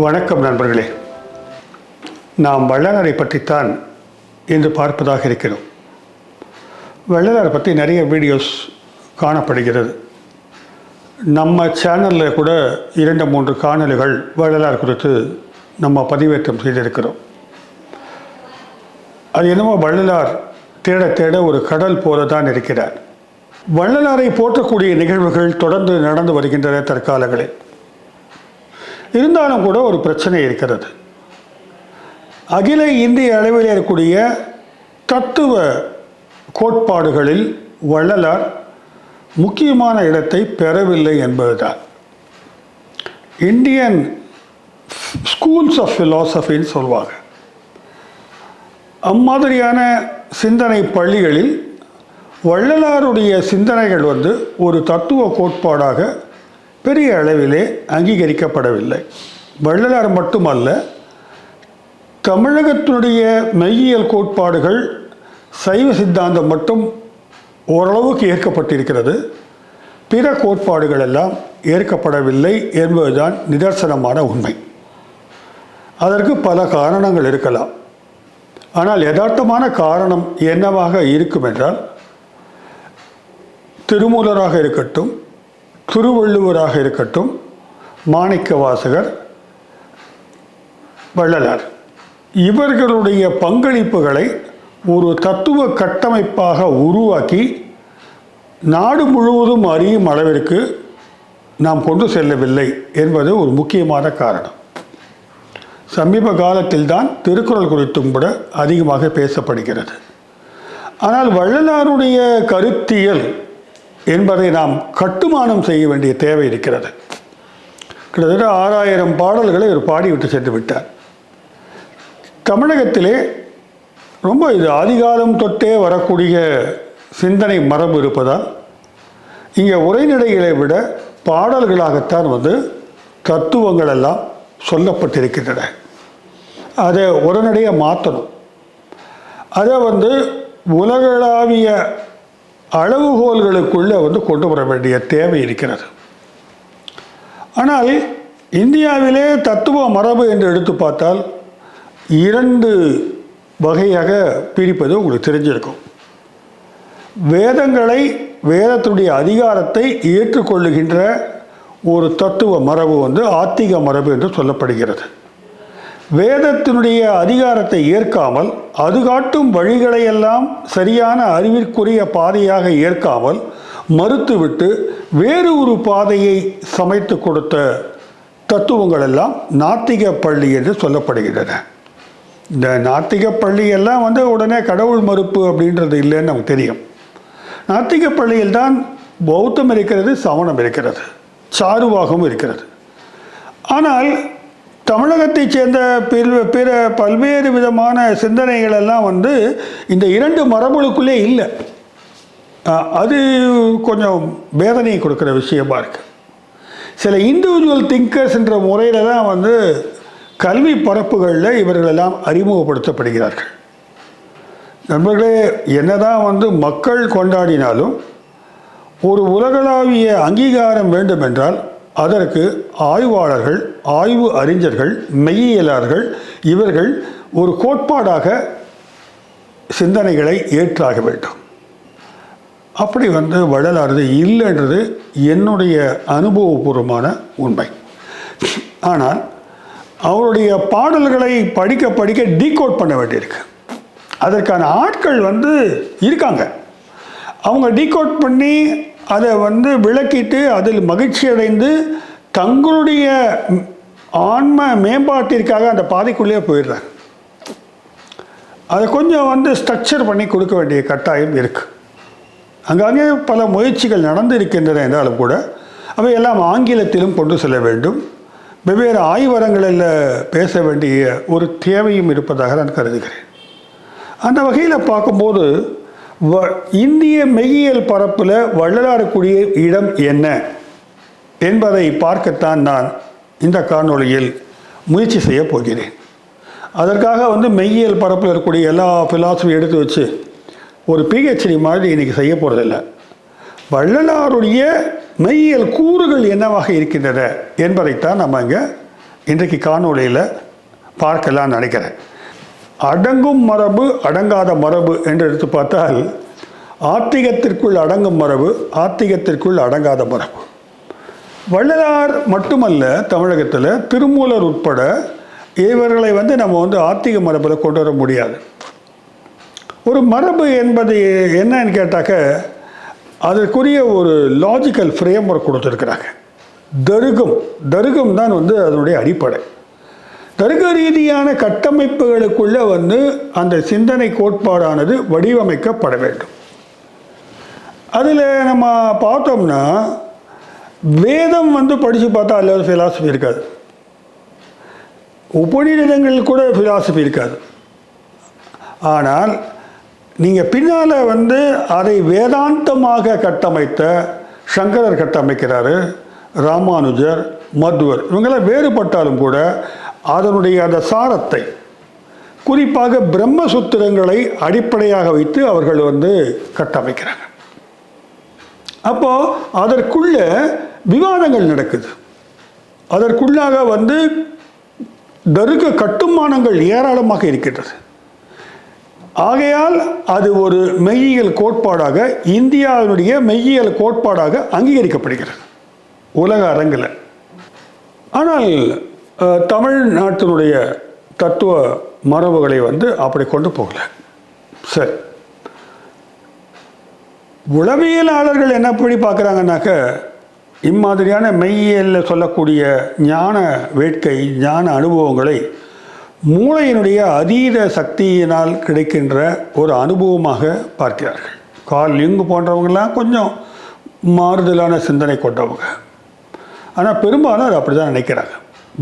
வணக்கம் நண்பர்களே. நாம் வள்ளலாரை பற்றித்தான் இன்று பார்ப்பதாக இருக்கிறோம். வள்ளலாரை பற்றி நிறைய வீடியோஸ் காணப்படுகிறது. நம்ம சேனலில் கூட 2-3 காணொளிகள் வள்ளலார் குறித்து நம்ம பதிவேற்றம் செய்திருக்கிறோம். அது என்னமோ வள்ளலார் தேட தேட ஒரு கடல் போல தான் இருக்கிறார். வள்ளலாரை போற்றக்கூடிய நிகழ்வுகள் தொடர்ந்து நடந்து வருகின்றன தற்காலங்களில். இருந்தாலும் கூட ஒரு பிரச்சனை இருக்கிறது. அகில இந்திய அளவில் இருக்கக்கூடிய தத்துவ கோட்பாடுகளில் வள்ளலார் முக்கியமான இடத்தை பெறவில்லை என்பதுதான். இந்தியன் ஸ்கூல்ஸ் ஆஃப் ஃபிலாசபின்னு சொல்லுவாங்க. அம்மாதிரியான சிந்தனை பள்ளிகளில் வள்ளலாருடைய சிந்தனைகள் ஒரு தத்துவ கோட்பாடாக பெரிய அளவிலே அங்கீகரிக்கப்படவில்லை. வள்ளலார் மட்டுமல்ல, தமிழகத்தினுடைய மெய்யியல் கோட்பாடுகள் சைவ சித்தாந்தம் மட்டும் ஓரளவுக்கு ஏற்கப்பட்டிருக்கிறது. பிற கோட்பாடுகள் எல்லாம் ஏற்கப்படவில்லை என்பதுதான் நிதர்சனமான உண்மை. அதற்கு பல காரணங்கள் இருக்கலாம். ஆனால் யதார்த்தமான காரணம் என்னவாக இருக்கும் என்றால், திருமூலராக இருக்கட்டும், திருவள்ளுவராக இருக்கட்டும், மாணிக்கவாசகர், வள்ளலார், இவர்களுடைய பங்களிப்புகளை ஒரு தத்துவ கட்டமைப்பாக உருவாக்கி நாடு முழுவதும் அறியும் அளவிற்கு நாம் கொண்டு செல்லவில்லை என்பது ஒரு முக்கியமான காரணம். சமீப காலத்தில்தான் திருக்குறள் குறித்தும் கூட அதிகமாக பேசப்படுகிறது. ஆனால் வள்ளலாருடைய கருத்தியல் என்பதை நாம் கட்டுமானம் செய்ய வேண்டிய தேவை இருக்கிறது. கிட்டத்தட்ட 6000 பாடல்களை ஒரு பாடிவிட்டு சென்று விட்டார். தமிழகத்திலே ரொம்ப இது ஆதிகாலம் தொட்டே வரக்கூடிய சிந்தனை மரபு இருப்பதால் இங்கே உரைநடைகளை விட பாடல்களாகத்தான் தத்துவங்கள் எல்லாம் சொல்லப்பட்டிருக்கின்றன. அதை உரைநடையாக மாற்றணும். அதை உலகளாவிய அளவுகோல்களுக்குள்ளே கொண்டு வர வேண்டிய தேவை இருக்கிறது. ஆனால் இந்தியாவிலே தத்துவ மரபு என்று எடுத்து பார்த்தால் 2 வகையாக பிரிப்பது உங்களுக்கு தெரிஞ்சிருக்கும். வேதங்களை, வேதத்துடைய அதிகாரத்தை ஏற்றுக்கொள்ளுகின்ற ஒரு தத்துவ மரபு ஆத்திக மரபு என்று சொல்லப்படுகிறது. வேதத்தினுடைய அதிகாரத்தை ஏற்காமல், அது காட்டும் வழிகளையெல்லாம் சரியான அறிவிற்குரிய பாதையாக ஏற்காமல் மறுத்துவிட்டு வேறு ஒரு பாதையை சமைத்து கொடுத்த தத்துவங்கள் எல்லாம் நாத்திக பள்ளி என்று சொல்லப்படுகின்றன. இந்த நாத்திக பள்ளியெல்லாம் உடனே கடவுள் மறுப்பு அப்படின்றது இல்லைன்னு நமக்கு தெரியும். நாத்திக பள்ளியில் தான் பௌத்தம் இருக்கிறது, சமணம் இருக்கிறது, சாருவாகம் இருக்கிறது. ஆனால் தமிழகத்தைச் சேர்ந்த பிற பல்வேறு விதமான சிந்தனைகள் எல்லாம் இந்த 2 மரபுகளுக்குள்ளே இல்லை. அது கொஞ்சம் வேதனையை கொடுக்குற விஷயமா இருக்குது. சில இண்டிவிஜுவல் திங்கர்ஸ் என்ற முறையில் தான் கல்வி பரப்புகளில் இவர்களெல்லாம் அறிமுகப்படுத்தப்படுகிறார்கள். நண்பர்களே, என்னதான் மக்கள் கொண்டாடினாலும் ஒரு உலகளாவிய அங்கீகாரம் வேண்டும் என்றால் அதற்கு ஆய்வாளர்கள், ஆய்வு அறிஞர்கள், மெய்யியலாளர்கள் இவர்கள் ஒரு கோட்பாடாக சிந்தனைகளை ஏற்றாக வேண்டும். அப்படி வள்ளலாரது இல்லைன்றது என்னுடைய அனுபவபூர்வமான உண்மை. ஆனால் அவருடைய பாடல்களை படிக்க படிக்க டீகோட் பண்ண வேண்டியிருக்கு. அதற்கான ஆட்கள் இருக்காங்க. அவங்க டீகோட் பண்ணி அதை விளக்கிட்டு அதில் மகிழ்ச்சி அடைந்து தங்களுடைய ஆன்ம மேம்பாட்டிற்காக அந்த பாதைக்குள்ளேயே போயிடுறாங்க. அதை கொஞ்சம் ஸ்ட்ரக்சர் பண்ணி கொடுக்க வேண்டிய கட்டாயம் இருக்குது. அங்கங்கே பல முயற்சிகள் நடந்து இருக்கின்றன என்றாலும் கூட அவையெல்லாம் ஆங்கிலத்திலும் கொண்டு செல்ல வேண்டும். வெவ்வேறு ஆய்வரங்களில் பேச வேண்டிய ஒரு தேவையும் இருப்பதாக நான் கருதுகிறேன். அந்த வகையில் பார்க்கும்போது இந்திய மெய்யியல் பரப்பில் வள்ளலாருக்குரிய இடம் என்ன என்பதை பார்க்கத்தான் நான் இந்த காணொளியில் முயற்சி செய்ய போகிறேன். அதற்காக மெய்யியல் பரப்பில் இருக்கக்கூடிய எல்லா ஃபிலாசபி எடுத்து வச்சு ஒரு பிஹெச்டி மாதிரி இன்றைக்கி செய்ய போகிறதில்ல. வள்ளலாருடைய மெய்யியல் கூறுகள் என்னவாக இருக்கின்றன என்பதைத்தான் நம்ம இங்கே இன்றைக்கு காணொளியில் பார்க்கலாம்னு நினைக்கிறேன். அடங்கும் மரபு அடங்காத மரபு என்று எடுத்து பார்த்தால் ஆத்திகத்திற்குள் அடங்கும் மரபு, ஆத்திகத்திற்குள் அடங்காத மரபு. வள்ளலார் மட்டுமல்ல, தமிழகத்தில் திருமூலர் உட்பட இவர்களை நம்ம ஆத்திக மரபில் கொண்டு வர முடியாது. ஒரு மரபு என்பது என்னன்னு கேட்டாக்க அதற்குரிய ஒரு லாஜிக்கல் ஃப்ரேம் ஒர்க் கொடுத்துருக்குறாங்க. தருகம் தான் அதனுடைய அடிப்படை. தர்க்க ரீதியான கட்டமைப்புகளுக்குள்ளே அந்த சிந்தனை கோட்பாடானது வடிவமைக்கப்பட வேண்டும். அதில் நம்ம பார்த்தோம்னா வேதம் படித்து பார்த்தா அதில் ஃபிலாசபி இருக்காது, உபநிடதங்கள் கூட ஃபிலாசபி இருக்காது. ஆனால் நீங்கள் பின்னால் அதை வேதாந்தமாக கட்டமைத்த சங்கரர் கட்டமைக்கிறாரு, ராமானுஜர், மத்வர், இவங்கெல்லாம் வேறுபட்டாலும் கூட அதனுடைய அந்த சாரத்தை, குறிப்பாக பிரம்மசூத்திரங்களை அடிப்படையாக வைத்து அவர்கள் கட்டமைக்கிறாங்க. அப்போது அதற்குள்ள விவாதங்கள் நடக்குது. அதற்குள்ளாக தர்க்க கட்டுமானங்கள் ஏராளமாக இருக்கின்றது. ஆகையால் அது ஒரு மெய்யியல் கோட்பாடாக, இந்தியாவினுடைய மெய்யியல் கோட்பாடாக அங்கீகரிக்கப்படுகிறது உலக அரங்கில். ஆனால் தமிழ்நாட்டினுடைய தத்துவ மரபுகளை அப்படி கொண்டு போகல. சரி, உளவியலாளர்கள் என்னப்படி பார்க்குறாங்கன்னாக்க இம்மாதிரியான மெய்யியலில் சொல்லக்கூடிய ஞான வேட்கை, ஞான அனுபவங்களை மூளையினுடைய அதீத சக்தியினால் கிடைக்கின்ற ஒரு அனுபவமாக பார்க்கிறார்கள். கார்ல் யுங் போன்றவங்களாம் கொஞ்சம் மாறுதலான சிந்தனை கொண்டவங்க. ஆனால் பெரும்பாலும் அது அப்படி தான் நினைக்கிறாங்க.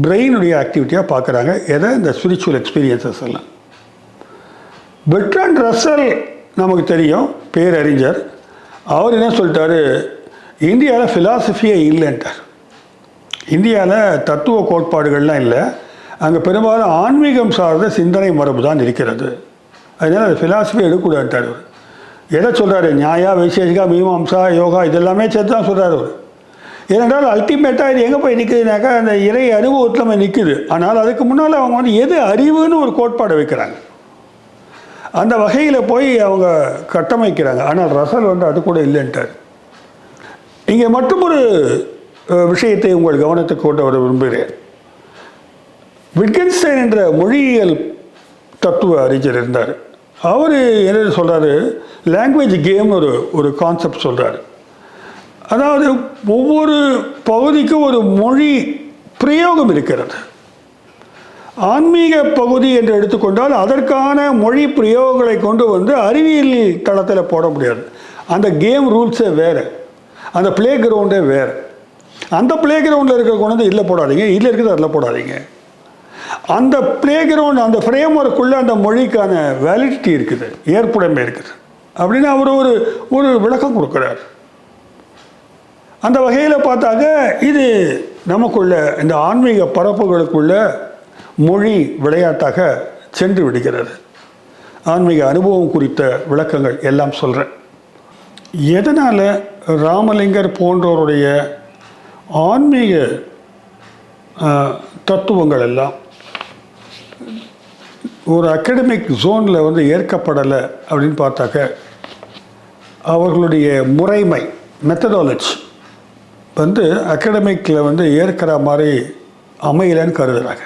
பிரெயினுடைய ஆக்டிவிட்டியாக பார்க்குறாங்க எதை, இந்த ஸ்பிரிச்சுவல் எக்ஸ்பீரியன்சஸ் எல்லாம். பெர்ட்ராண்ட் ரசல் நமக்கு தெரியும், பேரறிஞர். அவர் என்ன சொல்லிட்டாரு, இந்தியாவில் ஃபிலாசபியே இல்லைன்ட்டார். இந்தியாவில் தத்துவ கோட்பாடுகள்லாம் இல்லை, அங்கே பெரும்பாலும் ஆன்மீகம் சார்ந்த சிந்தனை மரபு தான் இருக்கிறது. அதனால் அது ஃபிலாசபி எடுக்கக்கூடாதுட்டார். அவர் எதை சொல்கிறாரு, நியாயா, வைசேஷிகா, மீமாம்சா, யோகா இதெல்லாமே சேர்த்து தான் சொல்கிறார் அவர். ஏனென்றால் அல்டிமேட்டாக இது எங்கே போய் நிற்குதுனாக்கா அந்த இறை அனுபவத்தில் போய் நிற்குது. ஆனால் அதுக்கு முன்னால் அவங்க எது அறிவுன்னு ஒரு கோட்பாடை வைக்கிறாங்க, அந்த வகையில் போய் அவங்க கட்டமைக்கிறாங்க. ஆனால் ரசல் அது கூட இல்லைன்ட்டார். இங்கே மட்டும் ஒரு விஷயத்தை உங்கள் கவனத்துக்கு கொண்டு வர விரும்புகிறேன். விட்கென்ஸ்டைன் என்ற மொழியியல் தத்துவ அறிஞர் இருந்தார். அவர் என்ன சொல்கிறாரு, லாங்குவேஜ் கேம்னு ஒரு கான்செப்ட் சொல்கிறார். அதாவது ஒவ்வொரு பகுதிக்கும் ஒரு மொழி பிரயோகம் இருக்கிறது. ஆன்மீக பகுதி என்று எடுத்துக்கொண்டால் அதற்கான மொழி பிரயோகங்களை கொண்டு அறிவியல் தளத்தில் போட முடியாது. அந்த கேம் ரூல்ஸே வேறு, அந்த பிளே கிரவுண்டே வேறு. அந்த பிளே கிரவுண்டில் இருக்கிற கொண்டு இதில் போடாதீங்க, இதில் இருக்கிறது அதில் போடாதீங்க. அந்த பிளே கிரவுண்ட், அந்த ஃப்ரேம் ஒர்க்குள்ளே அந்த மொழிக்கான வேலிடிட்டி இருக்குது, ஏற்புடைமை இருக்குது அப்படின்னு அவர் ஒரு விளக்கம் கொடுக்குறார். அந்த வகையில் பார்த்தாக்க இது நமக்குள்ள இந்த ஆன்மீக பரப்புகளுக்குள்ள மொழி விளையாட்டாக சென்று விடுகிறது. ஆன்மீக அனுபவம் குறித்த விளக்கங்கள் எல்லாம் சொல்கிறேன். எதனால் ராமலிங்கர் போன்றோருடைய ஆன்மீக தத்துவங்கள் எல்லாம் ஒரு அகடமிக் ஜோனில் ஏற்கப்படலை அப்படின்னு பார்த்தாக்க அவர்களுடைய முறைமை, மெத்தடாலஜி அகடமிக்கில் ஏற்கிற மாதிரி அமையலைன்னு கருதுகிறாங்க.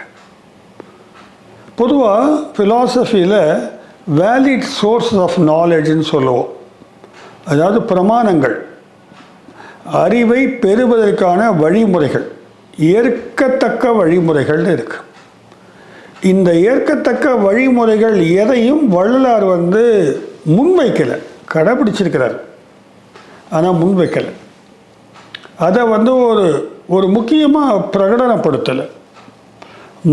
பொதுவாக ஃபிலாசபியில் வேலிட் சோர்ஸ் ஆஃப் நாலேஜ்னு சொல்லுவோம். அதாவது பிரமாணங்கள், அறிவை பெறுவதற்கான வழிமுறைகள், ஏற்கத்தக்க வழிமுறைகள்னு இருக்குது. இந்த ஏற்கத்தக்க வழிமுறைகள் எதையும் வள்ளலார் முன்வைக்கலை, கடைப்பிடிச்சிருக்கிறார், ஆனால் முன்வைக்கலை. அதை ஒரு முக்கியமாக பிரகடனப்படுத்தலை.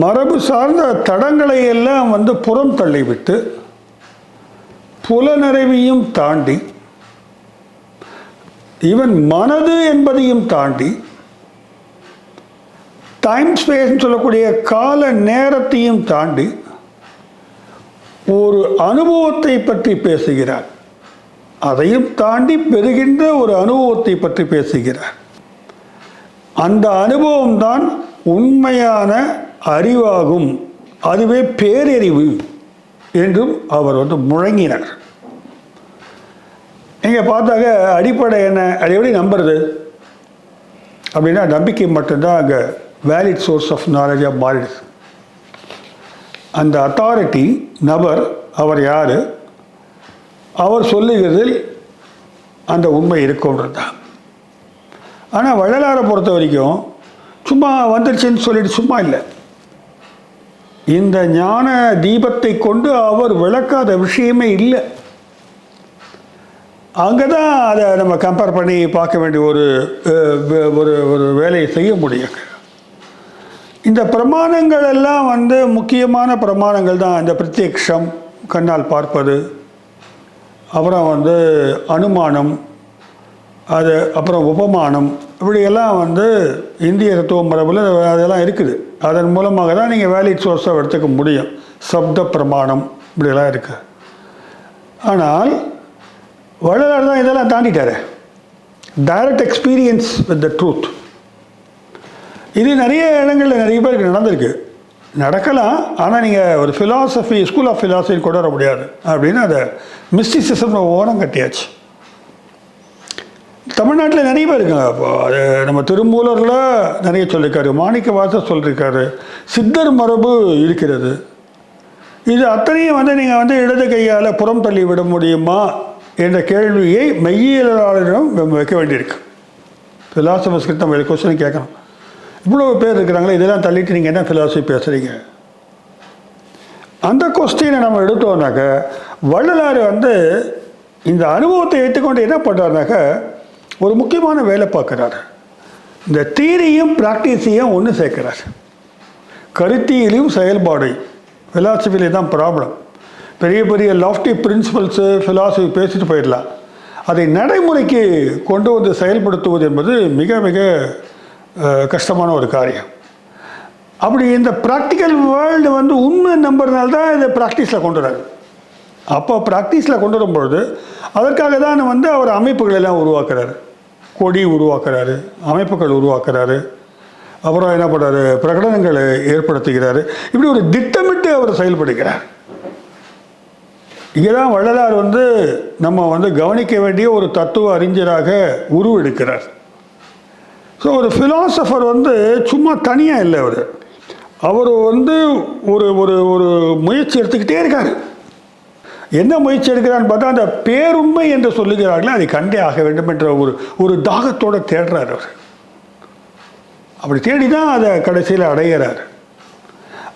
மரபு சார்ந்த தடங்களை எல்லாம் புறம் தள்ளிவிட்டு புலனறிவையும் தாண்டி, ஈவன் மனது என்பதையும் தாண்டி, டைம் ஸ்பேஸ் சொல்லக்கூடிய கால நேரத்தையும் தாண்டி ஒரு அனுபவத்தை பற்றி பேசுகிறார். அதையும் தாண்டி பெறுகின்ற ஒரு அனுபவத்தை பற்றி பேசுகிறார். அந்த அனுபவம்தான் உண்மையான அறிவாகும், அதுவே பேரறிவு என்றும் அவர் வந்து முழங்கினார். நீங்கள் பார்த்தாக்க அடிப்படை என்ன, அது எப்படி நம்புறது அப்படின்னா நம்பிக்கை மட்டும்தான் அங்கே வேலிட் சோர்ஸ் ஆஃப் நாலேஜாக மாறிடுது. அந்த அத்தாரிட்டி நபர் அவர் யார், அவர் சொல்லுகிறதில் அந்த உண்மை இருக்கும்ன்றது தான். ஆனால் வள்ளலாரை பொறுத்த வரைக்கும் சும்மா வந்துடுச்சுன்னு சொல்லிட்டு சும்மா இல்லை. இந்த ஞான தீபத்தை கொண்டு அவர் விளக்காத விஷயமே இல்லை. அங்கே தான் அதை நம்ம கம்பேர் பண்ணி பார்க்க வேண்டிய ஒரு ஒரு வேலையை செய்ய முடியும். இந்த பிரமாணங்கள் எல்லாம் வந்து முக்கியமான பிரமாணங்கள் தான். இந்த பிரத்யக்ஷம், கண்ணால் பார்ப்பது, அப்புறம் வந்து அனுமானம், அது அப்புறம் உபமானம், இப்படியெல்லாம் வந்து இந்திய தத்துவ மரபில் அதெல்லாம் இருக்குது. அதன் மூலமாக தான் நீங்கள் வேலிட் சோர்ஸாக எடுத்துக்க முடியும். சப்த பிரமாணம் இப்படியெல்லாம் இருக்குது. ஆனால் வள்ளலார் தான் இதெல்லாம் தாண்டிட்டார். Direct experience with the truth. இது நிறைய இடங்களில் நிறைய பேருக்கு நடந்திருக்கு. நடக்கலாம், ஆனால் நீங்கள் ஒரு ஃபிலாசபி, ஸ்கூல் ஆஃப் ஃபிலாசபி கொண்டு வர முடியாது அப்படின்னு அதை மிஸ்டிசிசம் ஓரம் கட்டியாச்சு. தமிழ்நாட்டில் நிறைய பேர் இருக்காங்க. அப்போ அது நம்ம திருமூலரில் நிறைய சொல்லியிருக்காரு, மாணிக்கவாசர் சொல்லியிருக்காரு, சித்தர் மரபு இருக்கிறது. இது அத்தனையும் வந்து நீங்கள் வந்து இடது கையால் புறம் தள்ளி விட முடியுமா என்ற கேள்வியை மெய்யியலாளரிடம் வைக்க வேண்டியிருக்கு. ஃபிலாசபர்ஸ்கிட்ட நம்ம கொஸ்டின் கேட்கணும். இவ்வளோ பேர் இருக்கிறாங்களே, இதெல்லாம் தள்ளிட்டு நீங்கள் என்ன ஃபிலாசபி பேசுகிறீங்க? அந்த கொஸ்டினை நம்ம எடுத்தோம்னாக்க வள்ளலார் வந்து இந்த அனுபவத்தை ஏற்றுக்கொண்டு என்ன பண்ணுறாருனாக்க ஒரு முக்கியமான வேலை பார்க்குறாரு. இந்த தியரியும் ப்ராக்டிஸையும் ஒன்று சேர்க்குறார். கருத்தியலையும் செயல்பாடு. ஃபிலாசபிலே தான் ப்ராப்ளம். பெரிய பெரிய லாஃப்டி பிரின்சிபல்ஸு ஃபிலாசபி பேசிட்டு போயிடலாம். அதை நடைமுறைக்கு கொண்டு வந்து செயல்படுத்துவது என்பது மிக மிக கஷ்டமான ஒரு காரியம். அப்படி இந்த ப்ராக்டிக்கல் வேர்ல்டு வந்து உண்மை நம்புறதுனால தான் இதை ப்ராக்டிஸில் கொண்டு வராரு. அப்போ ப்ராக்டிஸில் கொண்டு வரும்பொழுது அதற்காக தான் வந்து அவர் அமைப்புகள் எல்லாம் உருவாக்குறாரு. கொடி உருவாக்குறாரு, அமைப்புகள் உருவாக்குறாரு, அப்புறம் என்ன பண்ணுறாரு, பிரகடனங்களை ஏற்படுத்துகிறாரு. இப்படி ஒரு திட்டமிட்டு அவர் செயல்படுகிறார். இங்கே தான் வள்ளலார் வந்து நம்ம வந்து கவனிக்க வேண்டிய ஒரு தத்துவ அறிஞராக உருவெடுக்கிறார். ஸோ ஒரு ஃபிலாசபர் வந்து சும்மா தனியாக இல்லை. அவர் வந்து ஒரு ஒரு ஒரு முயற்சி எடுத்துக்கிட்டே இருக்கார். என்ன முயற்சி எடுக்கிறான்னு பார்த்தா, அந்த பேருண்மை என்று சொல்லுகிறார்களே அதை கண்டே ஆக வேண்டும் என்ற ஒரு தாகத்தோடு தேடுறார் அவர். அப்படி தேடி தான் அதை கடைசியில் அடைகிறார்.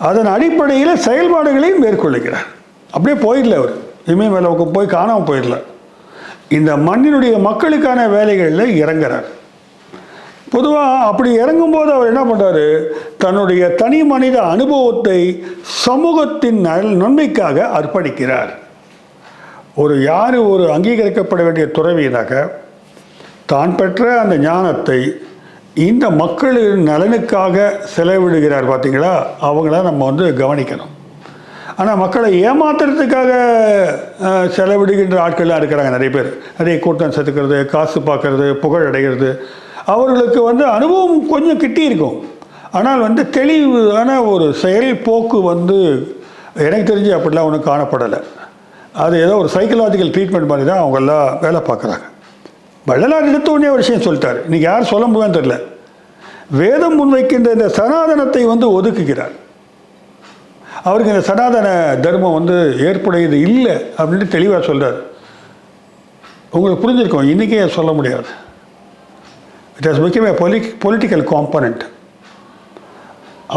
அதன் அடிப்படையில் செயல்பாடுகளையும் மேற்கொள்ளுகிறார். அப்படியே போயிடல அவர், இமயமலைக்கு போய் காணாமல் போயிடல. இந்த மண்ணினுடைய மக்களுக்கான வேலைகளில் இறங்குறார். பொதுவாக அப்படி இறங்கும்போது அவர் என்ன பண்ணுறாரு, தன்னுடைய தனி மனித அனுபவத்தை சமூகத்தின் நன்மைக்காக அர்ப்பணிக்கிறார். யார் ஒரு அங்கீகரிக்கப்பட வேண்டிய துறவியினாக்க தான் பெற்ற அந்த ஞானத்தை இந்த மக்களின் நலனுக்காக செலவிடுகிறார். பார்த்தீங்களா, அவங்கள நம்ம வந்து கவனிக்கணும். ஆனால் மக்களை ஏமாத்துறதுக்காக செலவிடுகின்ற ஆட்கள்லாம் இருக்கிறாங்க. நிறைய பேர் நிறைய கூட்டம் சேர்த்துக்கிறது, காசு பார்க்கறது, புகழ் அடைகிறது. அவர்களுக்கு வந்து அனுபவம் கொஞ்சம் கிட்டி இருக்கும், ஆனால் வந்து தெளிவான ஒரு செயல் போக்கு வந்து எனக்கு தெரிஞ்சு அப்படிலாம் ஒன்றும் காணப்படலை. அது ஏதோ ஒரு சைக்கலாஜிக்கல் ட்ரீட்மெண்ட் மாதிரி தான் அவங்கெல்லாம் வேலை பார்க்குறாங்க. வள்ளலார் எடுத்த உடனே ஒரு விஷயம் சொல்லிட்டார், இன்றைக்கி யார் சொல்ல முடியும்னு தெரியல. வேதம் முன்வைக்கின்ற இந்த சனாதனத்தை வந்து ஒதுக்குகிறார். அவருக்கு இந்த சனாதன தர்மம் வந்து ஏற்புடையது இல்லை அப்படின்ட்டு தெளிவாக சொல்கிறார். உங்களுக்கு புரிஞ்சிருக்கோம், இன்றைக்கே சொல்ல முடியாது. It has become a political component.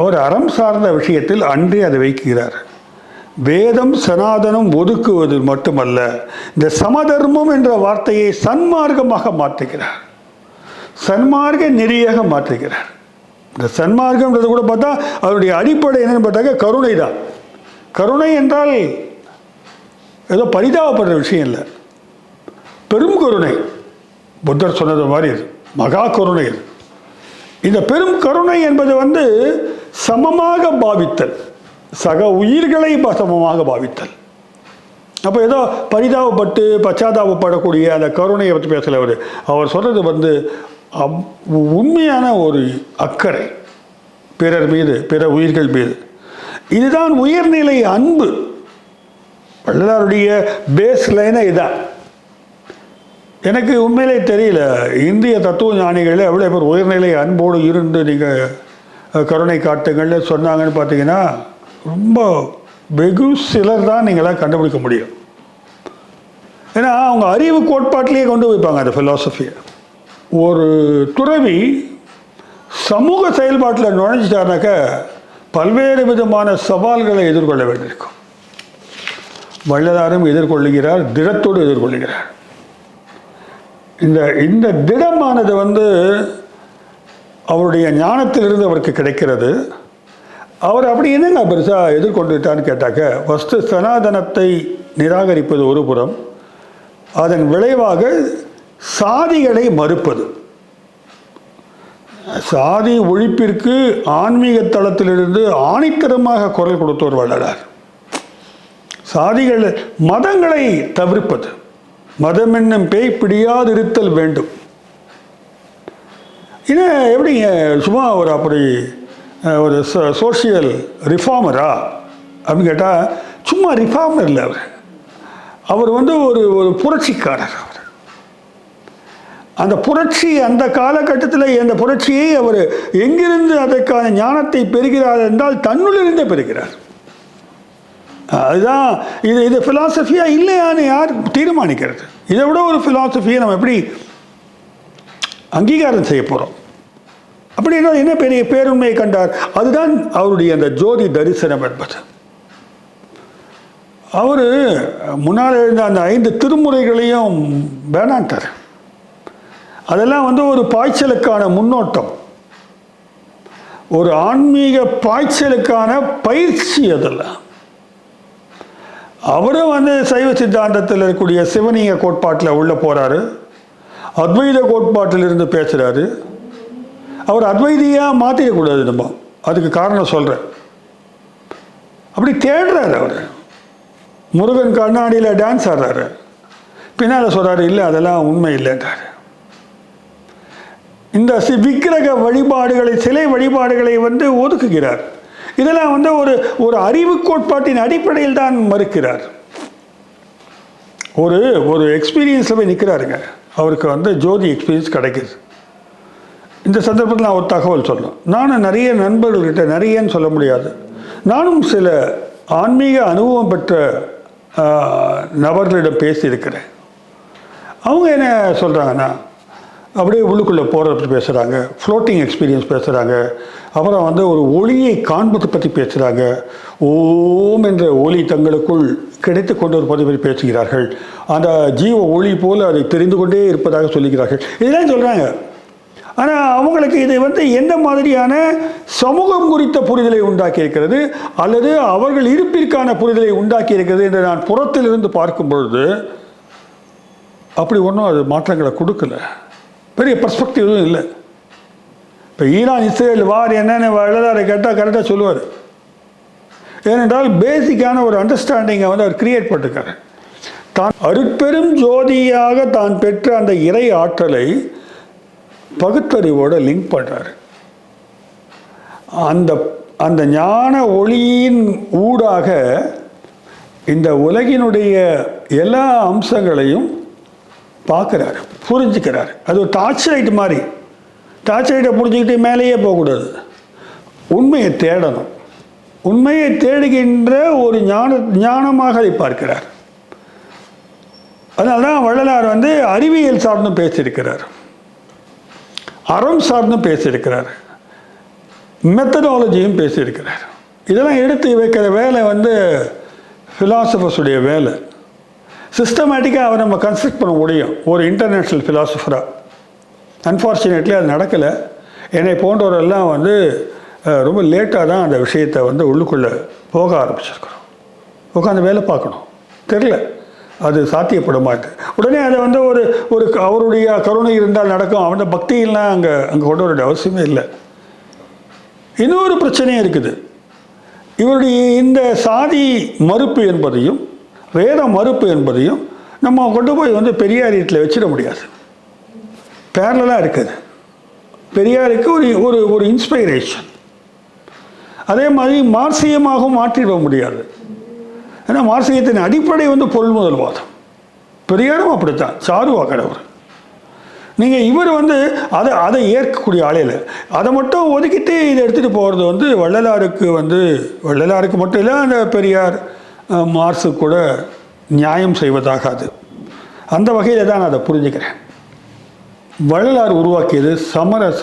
அவர் அறம் சார்ந்த விஷயத்தில் அன்றே அதை வைக்கிறார். வேதம் சனாதனம் ஒதுக்குவது மட்டுமல்ல, இந்த சமதர்மம் என்ற வார்த்தையை சன்மார்க்கமாக மாற்றுகிறார், சன்மார்க்க நெறியாக மாற்றுகிறார். இந்த சன்மார்க்கம்ன்றது கூட பார்த்தா அவருடைய அடிப்படை என்னன்னு பார்த்தாக்க கருணை தான். கருணை என்றால் ஏதோ பரிதாபப்படுற விஷயம் இல்லை, பெரும் கருணை. புத்தர் சொன்னது மாதிரி இது மகா கருணை. இது இந்த பெரும் கருணை என்பது வந்து சமமாக பாவித்தல், சக உயிர்களை சமமாக பாவித்தல். அப்போ ஏதோ பரிதாபப்பட்டு பச்சாதாபப்படக்கூடிய அந்த கருணையை பற்றி பேசல. அவர் சொல்கிறது வந்து உண்மையான ஒரு அக்கறை, பிறர் மீது, பிற உயிர்கள் மீது. இதுதான் உயர்நிலை அன்பு. வள்ளலாருடைய பேஸ் லைனே இதுதான். எனக்கு உண்மையிலே தெரியல, இந்திய தத்துவ ஞானிகளில் எவ்வளோ பேர் உயர்நிலை அன்போடு இருந்து நீங்கள் கருணை காட்டுங்கள்னு சொன்னாங்கன்னு பார்த்தீங்கன்னா ரொம்ப வெகு சிலர் தான் நீங்களாம் கண்டுபிடிக்க முடியும். ஏன்னா அவங்க அறிவு கோட்பாட்டிலேயே கொண்டு வைப்பாங்க அந்த ஃபிலாசபியை. ஒரு துறவி சமூக செயல்பாட்டில் நுழைஞ்சிட்டாருனாக்க பல்வேறு விதமான சவால்களை எதிர்கொள்ள வேண்டியிருக்கும். வள்ளலாரும் எதிர்கொள்ளுகிறார், திடத்தோடு எதிர்கொள்ளுகிறார். இந்த திடமானது அவருடைய ஞானத்திலிருந்து அவருக்கு கிடைக்கிறது. அவர் அப்படி என்னங்க பெருசாக எதிர்கொண்டுட்டான்னு கேட்டாக்க, ஃபஸ்ட்டு சனாதனத்தை நிராகரிப்பது ஒரு புறம், அதன் விளைவாக சாதிகளை மறுப்பது. சாதி ஒழிப்பிற்கு ஆன்மீக தளத்திலிருந்து ஆணித்தரமாக குரல் கொடுத்தவர் வள்ளலார். சாதிகள் மதங்களை தவிர்ப்பது, மதம் என்னும் பேய் பிடியாதிருத்தல் வேண்டும். இது எப்படிங்க சும்மா ஒரு அப்படி ஒரு சோஷியல் ரிஃபார்மரா அப்படின்னு கேட்டால் சும்மா ரிஃபார்மர் இல்லை. அவர் ஒரு புரட்சிக்காரர். அவர் அந்த புரட்சி, அந்த காலகட்டத்தில் அந்த புரட்சியை அவர் எங்கிருந்து அதற்கான ஞானத்தை பெறுகிறார் என்றால் தன்னுள்ளிருந்தே பெறுகிறார். அதுதான் இது ஃபிலாசபியா இல்லையான்னு யார் தீர்மானிக்கிறது? இதை விட ஒரு ஃபிலாசபியை நம்ம எப்படி அங்கீகாரம் செய்ய போகிறோம்? அப்படின்னா என்ன பெரிய பேருண்மையை கண்டார்? அதுதான் அவருடைய அந்த ஜோதி தரிசனம் என்பது. அவர் முன்னால் எழுந்த அந்த 5 திருமுறைகளையும் வேணான்ட்டார். அதெல்லாம் ஒரு பாய்ச்சலுக்கான முன்னோட்டம், ஒரு ஆன்மீக பாய்ச்சலுக்கான பயிற்சி. அதெல்லாம் அவரும் சைவ சித்தாந்தத்தில் இருக்கக்கூடிய சிவனிய கோட்பாட்டில் உள்ள போகிறாரு, அத்வைத கோட்பாட்டில் இருந்து பேசுகிறாரு. அவர் அத்வைதியாக மாற்றிடக்கூடாது, நம்ம அதுக்கு காரணம் சொல்கிறேன். அப்படி தேடுறாரு. அவர் முருகன் கண்ணாடியில் டான்ஸ் ஆடுறாரு, பின்னால் சொல்கிறாரு இல்லை அதெல்லாம் உண்மை இல்லைன்றாரு. இந்த விக்கிரக வழிபாடுகளை, சிலை வழிபாடுகளை ஒதுக்குகிறார். இதெல்லாம் ஒரு அறிவு கோட்பாட்டின் அடிப்படையில் தான் மறுக்கிறார். ஒரு எக்ஸ்பீரியன்ஸில் போய் நிற்கிறாருங்க. அவருக்கு ஜோதி எக்ஸ்பீரியன்ஸ் கிடைக்குது. இந்த சந்தர்ப்பத்தில் நான் ஒரு தகவல் சொல்லணும். நானும் நிறைய நண்பர்கள்கிட்ட, நிறையன்னு சொல்ல முடியாது, நானும் சில ஆன்மீக அனுபவம் பெற்ற நபர்களிடம் பேசியிருக்கிறேன். அவங்க என்ன சொல்கிறாங்கன்னா, அப்படியே உள்ளுக்குள்ளே போகிறத பற்றி பேசுகிறாங்க, ஃப்ளோட்டிங் எக்ஸ்பீரியன்ஸ் பேசுகிறாங்க, அப்புறம் ஒரு ஒளியை காண்பதை பற்றி பேசுகிறாங்க, ஓம் என்ற ஒளி தங்களுக்குள் கிடைத்து கொண்டு ஒரு பதிவை பேசுகிறார்கள், அந்த ஜீவ ஒளி போல் அதை தெரிந்து கொண்டே இருப்பதாக சொல்லுகிறார்கள். இதெல்லாம் சொல்கிறாங்க. ஆனால் அவங்களுக்கு இது எந்த மாதிரியான சமூகம் குறித்த புரிதலை உண்டாக்கி இருக்கிறது அல்லது அவர்கள் இருப்பிற்கான புரிதலை உண்டாக்கி இருக்கிறது என்று நான் புறத்திலிருந்து பார்க்கும் பொழுது அப்படி ஒன்றும் அது மாற்றங்களை கொடுக்கல. பெரிய பர்ஸ்பெக்டிவும் இல்லை. இப்போ ஈரான் இஸ்ரேல் வார் என்னென்னு வள்ளலாரை கேட்டால் கரெக்டாக சொல்லுவார். ஏனென்றால் பேசிக்கான ஒரு அண்டர்ஸ்டாண்டிங்கை அவர் கிரியேட் பண்ணிருக்காரு. தான் அருட்பெரும் ஜோதியாக தான் பெற்ற அந்த இறை ஆற்றலை பகுத்தறிவோடு லிங்க் பண்ணுறாரு. அந்த ஞான ஒளியின் ஊடாக இந்த உலகினுடைய எல்லா அம்சங்களையும் பார்க்குறாரு, புரிஞ்சுக்கிறார். அது ஒரு டார்ச் லைட் மாதிரி. டார்ச் லைட்டை புரிஞ்சுக்கிட்டு மேலேயே போகக்கூடாது, உண்மையை தேடணும். உண்மையை தேடுகின்ற ஒரு ஞானமாக அதை பார்க்கிறார். அதனால தான் வள்ளலார் அறிவியல் சார்ந்தும் பேசியிருக்கிறார், அறம் சார்ந்தும் பேசியிருக்கிறார், மெத்தடாலஜியும் பேசியிருக்கிறார். இதெல்லாம் எடுத்து வைக்கிற வேலை ஃபிலாசபர்ஸுடைய வேலை. சிஸ்டமேட்டிக்காக அவரை நம்ம கன்ஸ்ட்ரக்ட் பண்ண முடியும் ஒரு இன்டர்நேஷ்னல் ஃபிலாசபராக. அன்ஃபார்ச்சுனேட்லி அது நடக்கலை. என்னை போன்றவரெல்லாம் ரொம்ப லேட்டாக தான் அந்த விஷயத்தை உள்ளுக்குள்ளே போக ஆரம்பிச்சிருக்கிறோம். உட்காந்து வேலை பார்க்கணும், தெரியல அது சாத்தியப்பட மாட்டேன். உடனே அதை ஒரு அவருடைய கருணை இருந்தால் நடக்கும், அவனோட பக்தியெல்லாம் அங்கே கொண்டு வர அவசியமே இல்லை. இன்னொரு பிரச்சனையும் இருக்குது. இவருடைய இந்த சாதி மறுப்பு என்பதையும் வேத மறுப்பு என்பதையும் நம்ம கொண்டு போய் பெரியார் வீட்டில் வச்சிட முடியாது. பேரலாக இருக்குது. பெரியாருக்கு ஒரு இன்ஸ்பைரேஷன், அதே மாதிரி மார்க்சியமாகவும் மாற்றிட முடியாது. ஏன்னா மார்க்சியத்தின் அடிப்படை வந்து பொருள் முதல்வாதம். பெரியாரும் அப்படித்தான், சாருவா கடவுள். நீங்கள் இவர் வந்து அதை ஏற்கக்கூடிய ஆளையில் அதை மட்டும் ஒதுக்கிட்டு இதை எடுத்துகிட்டு போகிறது வந்து வள்ளலாருக்கு மட்டும் இல்லை, அந்த பெரியார் மார்க்ஸு கூட நியாயம் செய்வதாகாது. அந்த வகையில் தான் நான் அதை புரிஞ்சுக்கிறேன். வள்ளலார் உருவாக்கியது சமரச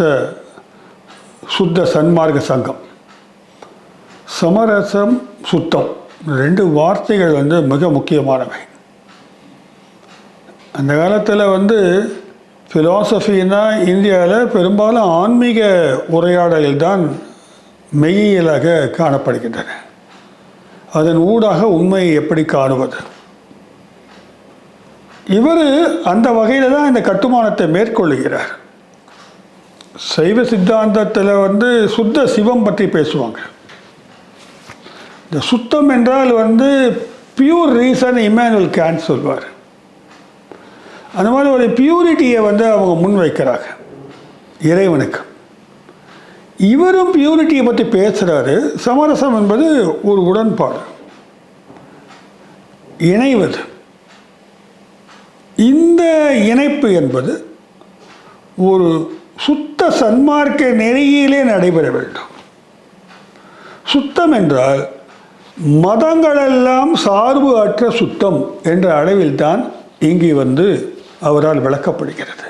சுத்த சன்மார்க்க சங்கம். சமரசம், சுத்தம், 2 வார்த்தைகள் வந்து மிக முக்கியமானவை. அந்த காலத்தில் வந்து ஃபிலாசபின்னா இந்தியாவில் பெரும்பாலும் ஆன்மீக உரையாடலில் தான் மெய்யியலாக காணப்படுகின்றன. அதன் ஊடாக உண்மையை எப்படி காணுவது? இவர் அந்த வகையில் தான் இந்த கட்டுமானத்தை மேற்கொள்ளுகிறார். சைவ சித்தாந்தத்தில் வந்து சுத்த சிவம் பற்றி பேசுவாங்க. இந்த சுத்தம் என்றால் வந்து பியூர் ரீசன் இமானுவேல் கான்ட் சொல்வார். அந்த மாதிரி ஒரு பியூரிட்டியை வந்து அவங்க முன்வைக்கிறாங்க இறைவனுக்கு. இவரும் பியூரிட்டியை பற்றி பேசுகிறாரு. சமரசம் என்பது ஒரு உடன்பாடு, இணைவது. இந்த இணைப்பு என்பது ஒரு சுத்த சன்மார்க்க நெறியிலே நடைபெற வேண்டும். சுத்தம் என்றால் மதங்களெல்லாம் சார்பு அற்ற சுத்தம் என்ற அளவில் தான் இங்கே வந்து அவரால் விளக்கப்படுகிறது.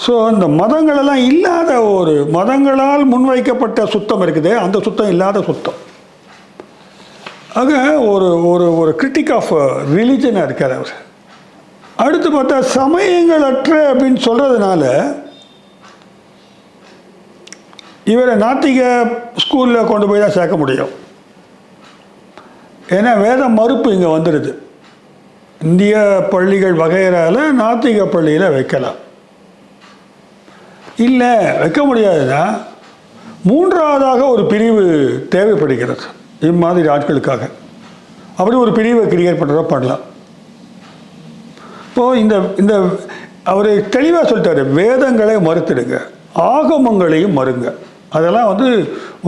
ஸோ அந்த மதங்களெல்லாம் இல்லாத ஒரு மதங்களால் முன்வைக்கப்பட்ட சுத்தம் இருக்குது, அந்த சுத்தம் இல்லாத சுத்தம். ஆக ஒரு ஒரு ஒரு கிரிட்டிக் ஆஃப் ரிலிஜனாக இருக்கார் அவர். அடுத்து பார்த்தா சமயங்களற்ற அப்படின்னு சொல்கிறதுனால இவரை நாத்திக ஸ்கூலில் கொண்டு போய் தான் சேர்க்க முடியும். ஏன்னா வேத மறுப்பு இங்கே வந்துடுது. இந்திய பள்ளிகள் வகையறால நாத்திக பள்ளியில் வைக்கலாம். இல்லை வைக்க முடியாதுன்னா 3ஆவதாக ஒரு பிரிவு தேவைப்படுகிறது இம்மாதிரி ஆட்களுக்காக. அப்படி ஒரு பிரிவை கிரியேட் பண்ணுறதா பண்ணலாம். இப்போது இந்த அவர் தெளிவாக சொல்லிட்டாரு, வேதங்களை மறுத்துடுங்க, ஆகமங்களையும் மறுங்க. அதெல்லாம் வந்து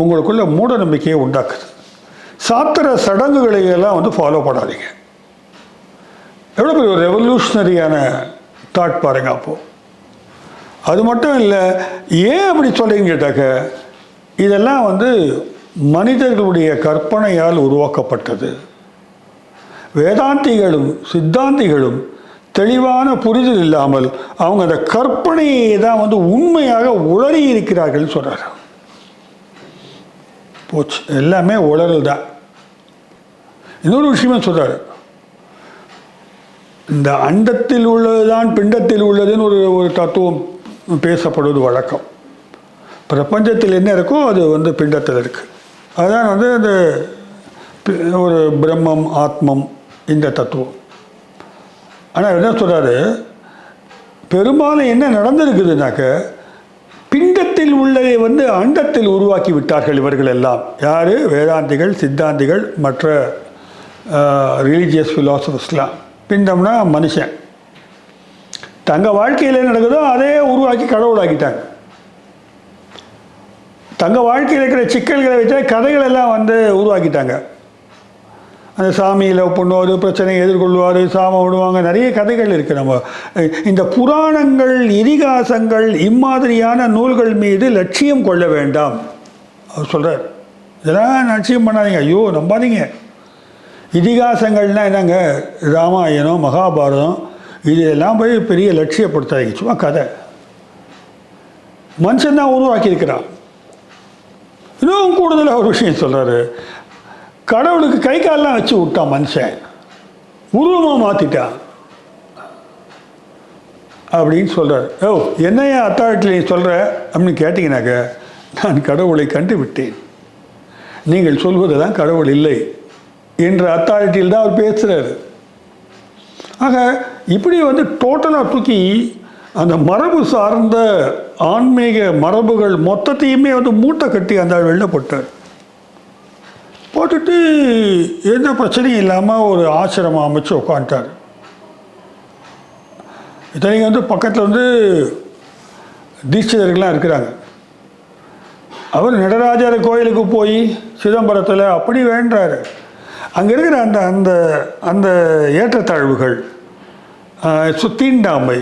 உங்களுக்குள்ள மூட நம்பிக்கையை உண்டாக்குது. சாத்திர சடங்குகளையெல்லாம் வந்து ஃபாலோ பண்ணாதீங்க. எவ்வளோ பெரிய ஒரு ரெவல்யூஷனரியான தாட் பாருங்க. அப்போது அது மட்டும் இல்லை, ஏன் அப்படி சொல்கிறீங்கன்னு கேட்டாக்க, இதெல்லாம் வந்து மனிதர்களுடைய கற்பனையால் உருவாக்கப்பட்டது. வேதாந்திகளும் சித்தாந்திகளும் தெளிவான புரிதல் இல்லாமல் அவங்க அந்த கற்பனையை தான் வந்து உண்மையாக உளறி இருக்கிறார்கள் சொல்கிறார். போச்சு, எல்லாமே உளறல் தான். இன்னொரு விஷயமே சொல்கிறார், இந்த அண்டத்தில் உள்ளதுதான் பிண்டத்தில் உள்ளதுன்னு ஒரு தத்துவம் பேசப்படுவது வழக்கம். பிரபஞ்சத்தில் என்ன இருக்கோ அது வந்து பிண்டத்தில் இருக்குது. அதுதான் வந்து அந்த ஒரு பிரம்மம், ஆத்மம், இந்த தத்துவம். ஆனால் என்ன சொல்கிறாரு, பெரும்பாலும் என்ன நடந்திருக்குதுனாக்க, பிண்டத்தில் உள்ளதை வந்து அண்டத்தில் உருவாக்கி விட்டார்கள் இவர்கள் எல்லாம். யார்? வேதாந்திகள், சித்தாந்திகள், மற்ற ரிலீஜியஸ் ஃபிலாசபர்ஸ்லாம். பிண்டம்னா மனுஷன். தங்க வாழ்க்கையில் என்ன நடக்குதோ அதே உருவாக்கி கடவுளாக்கிட்டாங்க. தங்க வாழ்க்கையில் இருக்கிற சிக்கல்களை வச்சா கதைகள் எல்லாம் வந்து உருவாக்கிட்டாங்க. அந்த சாமியில் பொண்ணுவார், பிரச்சனையை எதிர்கொள்வார், சாமம் விடுவாங்க, நிறைய கதைகள் இருக்குது. நம்ம இந்த புராணங்கள், இதிகாசங்கள், இம்மாதிரியான நூல்கள் மீது லட்சியம் கொள்ள வேண்டாம் அவர் சொல்கிறார். இதெல்லாம் லட்சியம் பண்ணாதீங்க, ஐயோ நம்பாதீங்க. இதிகாசங்கள்னால் என்னங்க, ராமாயணம், மகாபாரதம், இதெல்லாம் போய் பெரிய லட்சியப்படுத்தாதீங்க, சும்மா கதை. மனுஷன்தான் உருவாக்கியிருக்கிறான். இன்னும் கூடுதலாக ஒரு விஷயம் சொல்கிறாரு, கடவுளுக்கு கை காலெலாம் வச்சு விட்டான் மனுஷன், உருவமாக மாற்றிட்டான் அப்படின்னு சொல்கிறார். ஓ, என்னையா அத்தாரிட்டி நீ சொல்கிற அப்படின்னு கேட்டிங்கனாக்க, நான் கடவுளை கண்டுவிட்டேன், நீங்கள் சொல்வது தான் கடவுள் இல்லை என்ற அத்தாரிட்டியில் தான் அவர் பேசுகிறாரு. ஆக இப்படி வந்து டோட்டலாக தூக்கி அந்த மரபு சார்ந்த ஆன்மீக மரபுகள் மொத்தத்தையுமே வந்து மூட்டை கட்டி அந்த வெளில போட்டுட்டு எந்த பிரச்சனையும் இல்லாமல் ஒரு ஆசிரமம் அமைச்சு உட்காந்துட்டார். இத்தனைக்கு வந்து பக்கத்தில் வந்து தீட்சிதர்கள்லாம் இருக்கிறாங்க. அவர் நடராஜர் கோயிலுக்கு போய் சிதம்பரத்தில் அப்படி வேண்டாரு. அங்கே இருக்கிற அந்த அந்த அந்த ஏற்றத்தாழ்வுகள், தீண்டாமை,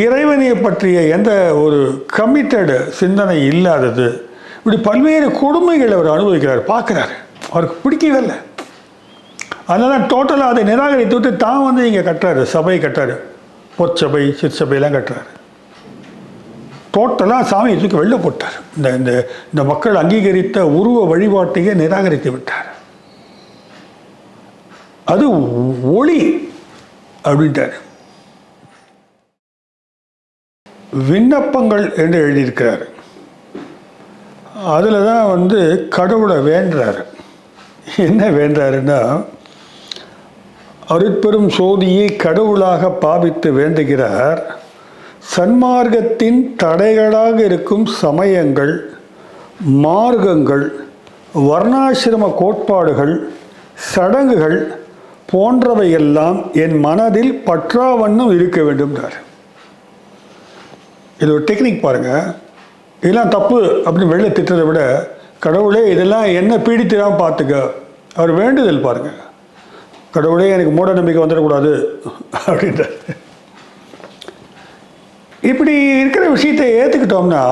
இறைவனை பற்றிய எந்த ஒரு கமிட்டடு சிந்தனை இல்லாதது, இப்படி பல்வேறு கொடுமைகளை அவர் அனுபவிக்கிறார், பார்க்குறாரு. அவருக்கு பிடிக்கவே இல்லை. அதனால் டோட்டலாக அதை நிராகரித்து விட்டு தான் வந்து இங்கே கட்டுறாரு, சபை கட்டுறாரு, பொற்சபை சிற்சபையெல்லாம் கட்டுறாரு. டோட்டலாக சாமியை தூக்கி வெளில போட்டார். இந்த இந்த இந்த மக்கள் அங்கீகரித்த உருவ வழிபாட்டையே நிராகரித்து விட்டார். அது ஒளி அப்படின்ட்டார். விண்ணப்பங்கள் என்று எழுதியிருக்கிறார். அதில் தான் வந்து கடவுளை வேண்டுறாரு. என்ன வேண்டாருன்னா, அருட்பெரும் சோதியை கடவுளாக பாவித்து வேண்டுகிறார். சன்மார்க்கத்தின் தடைகளாக இருக்கும் சமயங்கள், மார்க்கங்கள், வர்ணாசிரம கோட்பாடுகள், சடங்குகள் போன்றவையெல்லாம் என் மனதில் பற்றாவண்ணம் இருக்க வேண்டும்ன்றார். இது ஒரு டெக்னிக் பாருங்கள். இதெல்லாம் தப்பு அப்படின்னு வெளில திட்டதை விட, கடவுளே இதெல்லாம் என்ன பீடித்துதான் பார்த்துக்க, அவர் வேண்டுதல் பாருங்கள். கடவுளே எனக்கு மூட நம்பிக்கை வந்துடக்கூடாது அப்படின்றார். இப்படி இருக்கிற விஷயத்தை ஏற்றுக்கிட்டோம்னா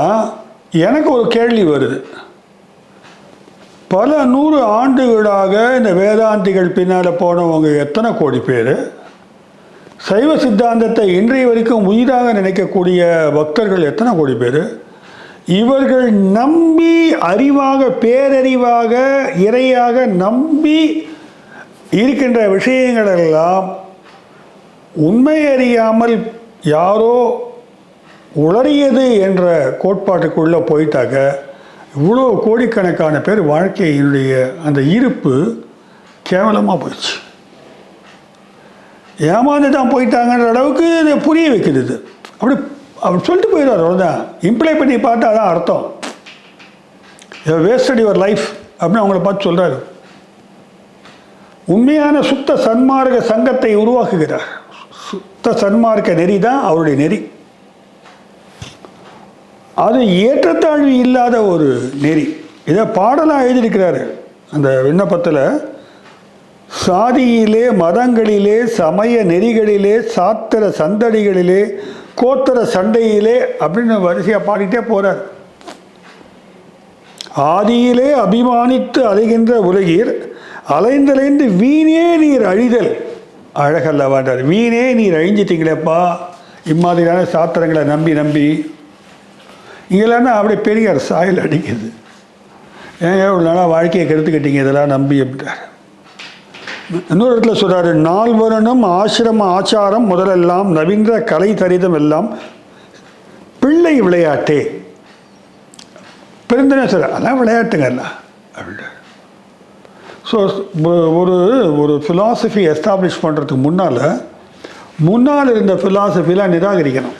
எனக்கு ஒரு கேள்வி வருது. பல 100 ஆண்டுகளாக இந்த வேதாந்திகள் பின்னால் போனவங்க எத்தனை கோடி பேர், சைவ சித்தாந்தத்தை இன்றைய வரைக்கும் உயிராக நினைக்கக்கூடிய பக்தர்கள் எத்தனை கோடி பேர், இவர்கள் நம்பி அறிவாக, பேரறிவாக, இறையாக நம்பி இருக்கின்ற விஷயங்களெல்லாம் உண்மை அறியாமல் யாரோ உளறியது என்ற கோட்பாட்டுக்குள்ளே போயிட்டாக்க இவ்வளோ கோடிக்கணக்கான பேர் வாழ்க்கையினுடைய அந்த இருப்பு கேவலமாக போயிடுச்சு. ஏமாந்து தான் போயிட்டாங்கன்ற அளவுக்கு இதை புரிய வைக்குது. இது அப்படி அப்படி சொல்லிட்டு போயிடுவார். அவ்வளோதான். இம்ப்ளை பண்ணி பார்த்தா அதான் அர்த்தம். வேஸ்டட் யுவர் லைஃப் அப்படின்னு அவங்கள பார்த்து சொல்கிறாரு. உண்மையான சுத்த சன்மார்க்க சங்கத்தை உருவாக்குகிறார். சுத்த சன்மார்க்க நெறி தான் அவருடைய நெறி. அது ஏற்றத்தாழ்வு இல்லாத ஒரு நெறி. இதை பாடலாக எழுதியிருக்கிறாரு அந்த விண்ணப்பத்தில். சாதியிலே, மதங்களிலே, சமய நெறிகளிலே, சாத்திர சந்தடிகளிலே, கோத்தர சண்டையிலே அப்படின்னு வரிசையாக பாடிட்டே போகிறார். ஆதியிலே அபிமானித்து அலைகின்ற உலகீர் அலைந்தலைந்து வீணே நீர் அழிதல் அழகல்லவாண்டார். வீணே நீர் அழிஞ்சிட்டீங்களேப்பா இம்மாதிரியான சாத்திரங்களை நம்பி நம்பி. இங்கெல்லாம் அப்படியே பெரியார் சாயல் அடிக்குது. ஏங்க இவ்வளோ நாளாக வாழ்க்கையை கெடுத்துக்கிட்டீங்க இதெல்லாம் நம்பி அப்படின்ட்டார். இன்னொரு இடத்துல சொல்கிறாரு, நால்வரனும் ஆசிரம ஆச்சாரம் முதலெல்லாம் நவீன கலை தரிதம் எல்லாம் பிள்ளை விளையாட்டே. பெருந்தனே சொல்ற அதெல்லாம் விளையாட்டுங்கல்ல அப்படின்ட்டு. ஸோ ஒரு ஃபிலாசபி எஸ்டாப்ளிஷ் பண்ணுறதுக்கு முன்னால் இருந்த ஃபிலாசபிலாம் நிராகரிக்கணும்.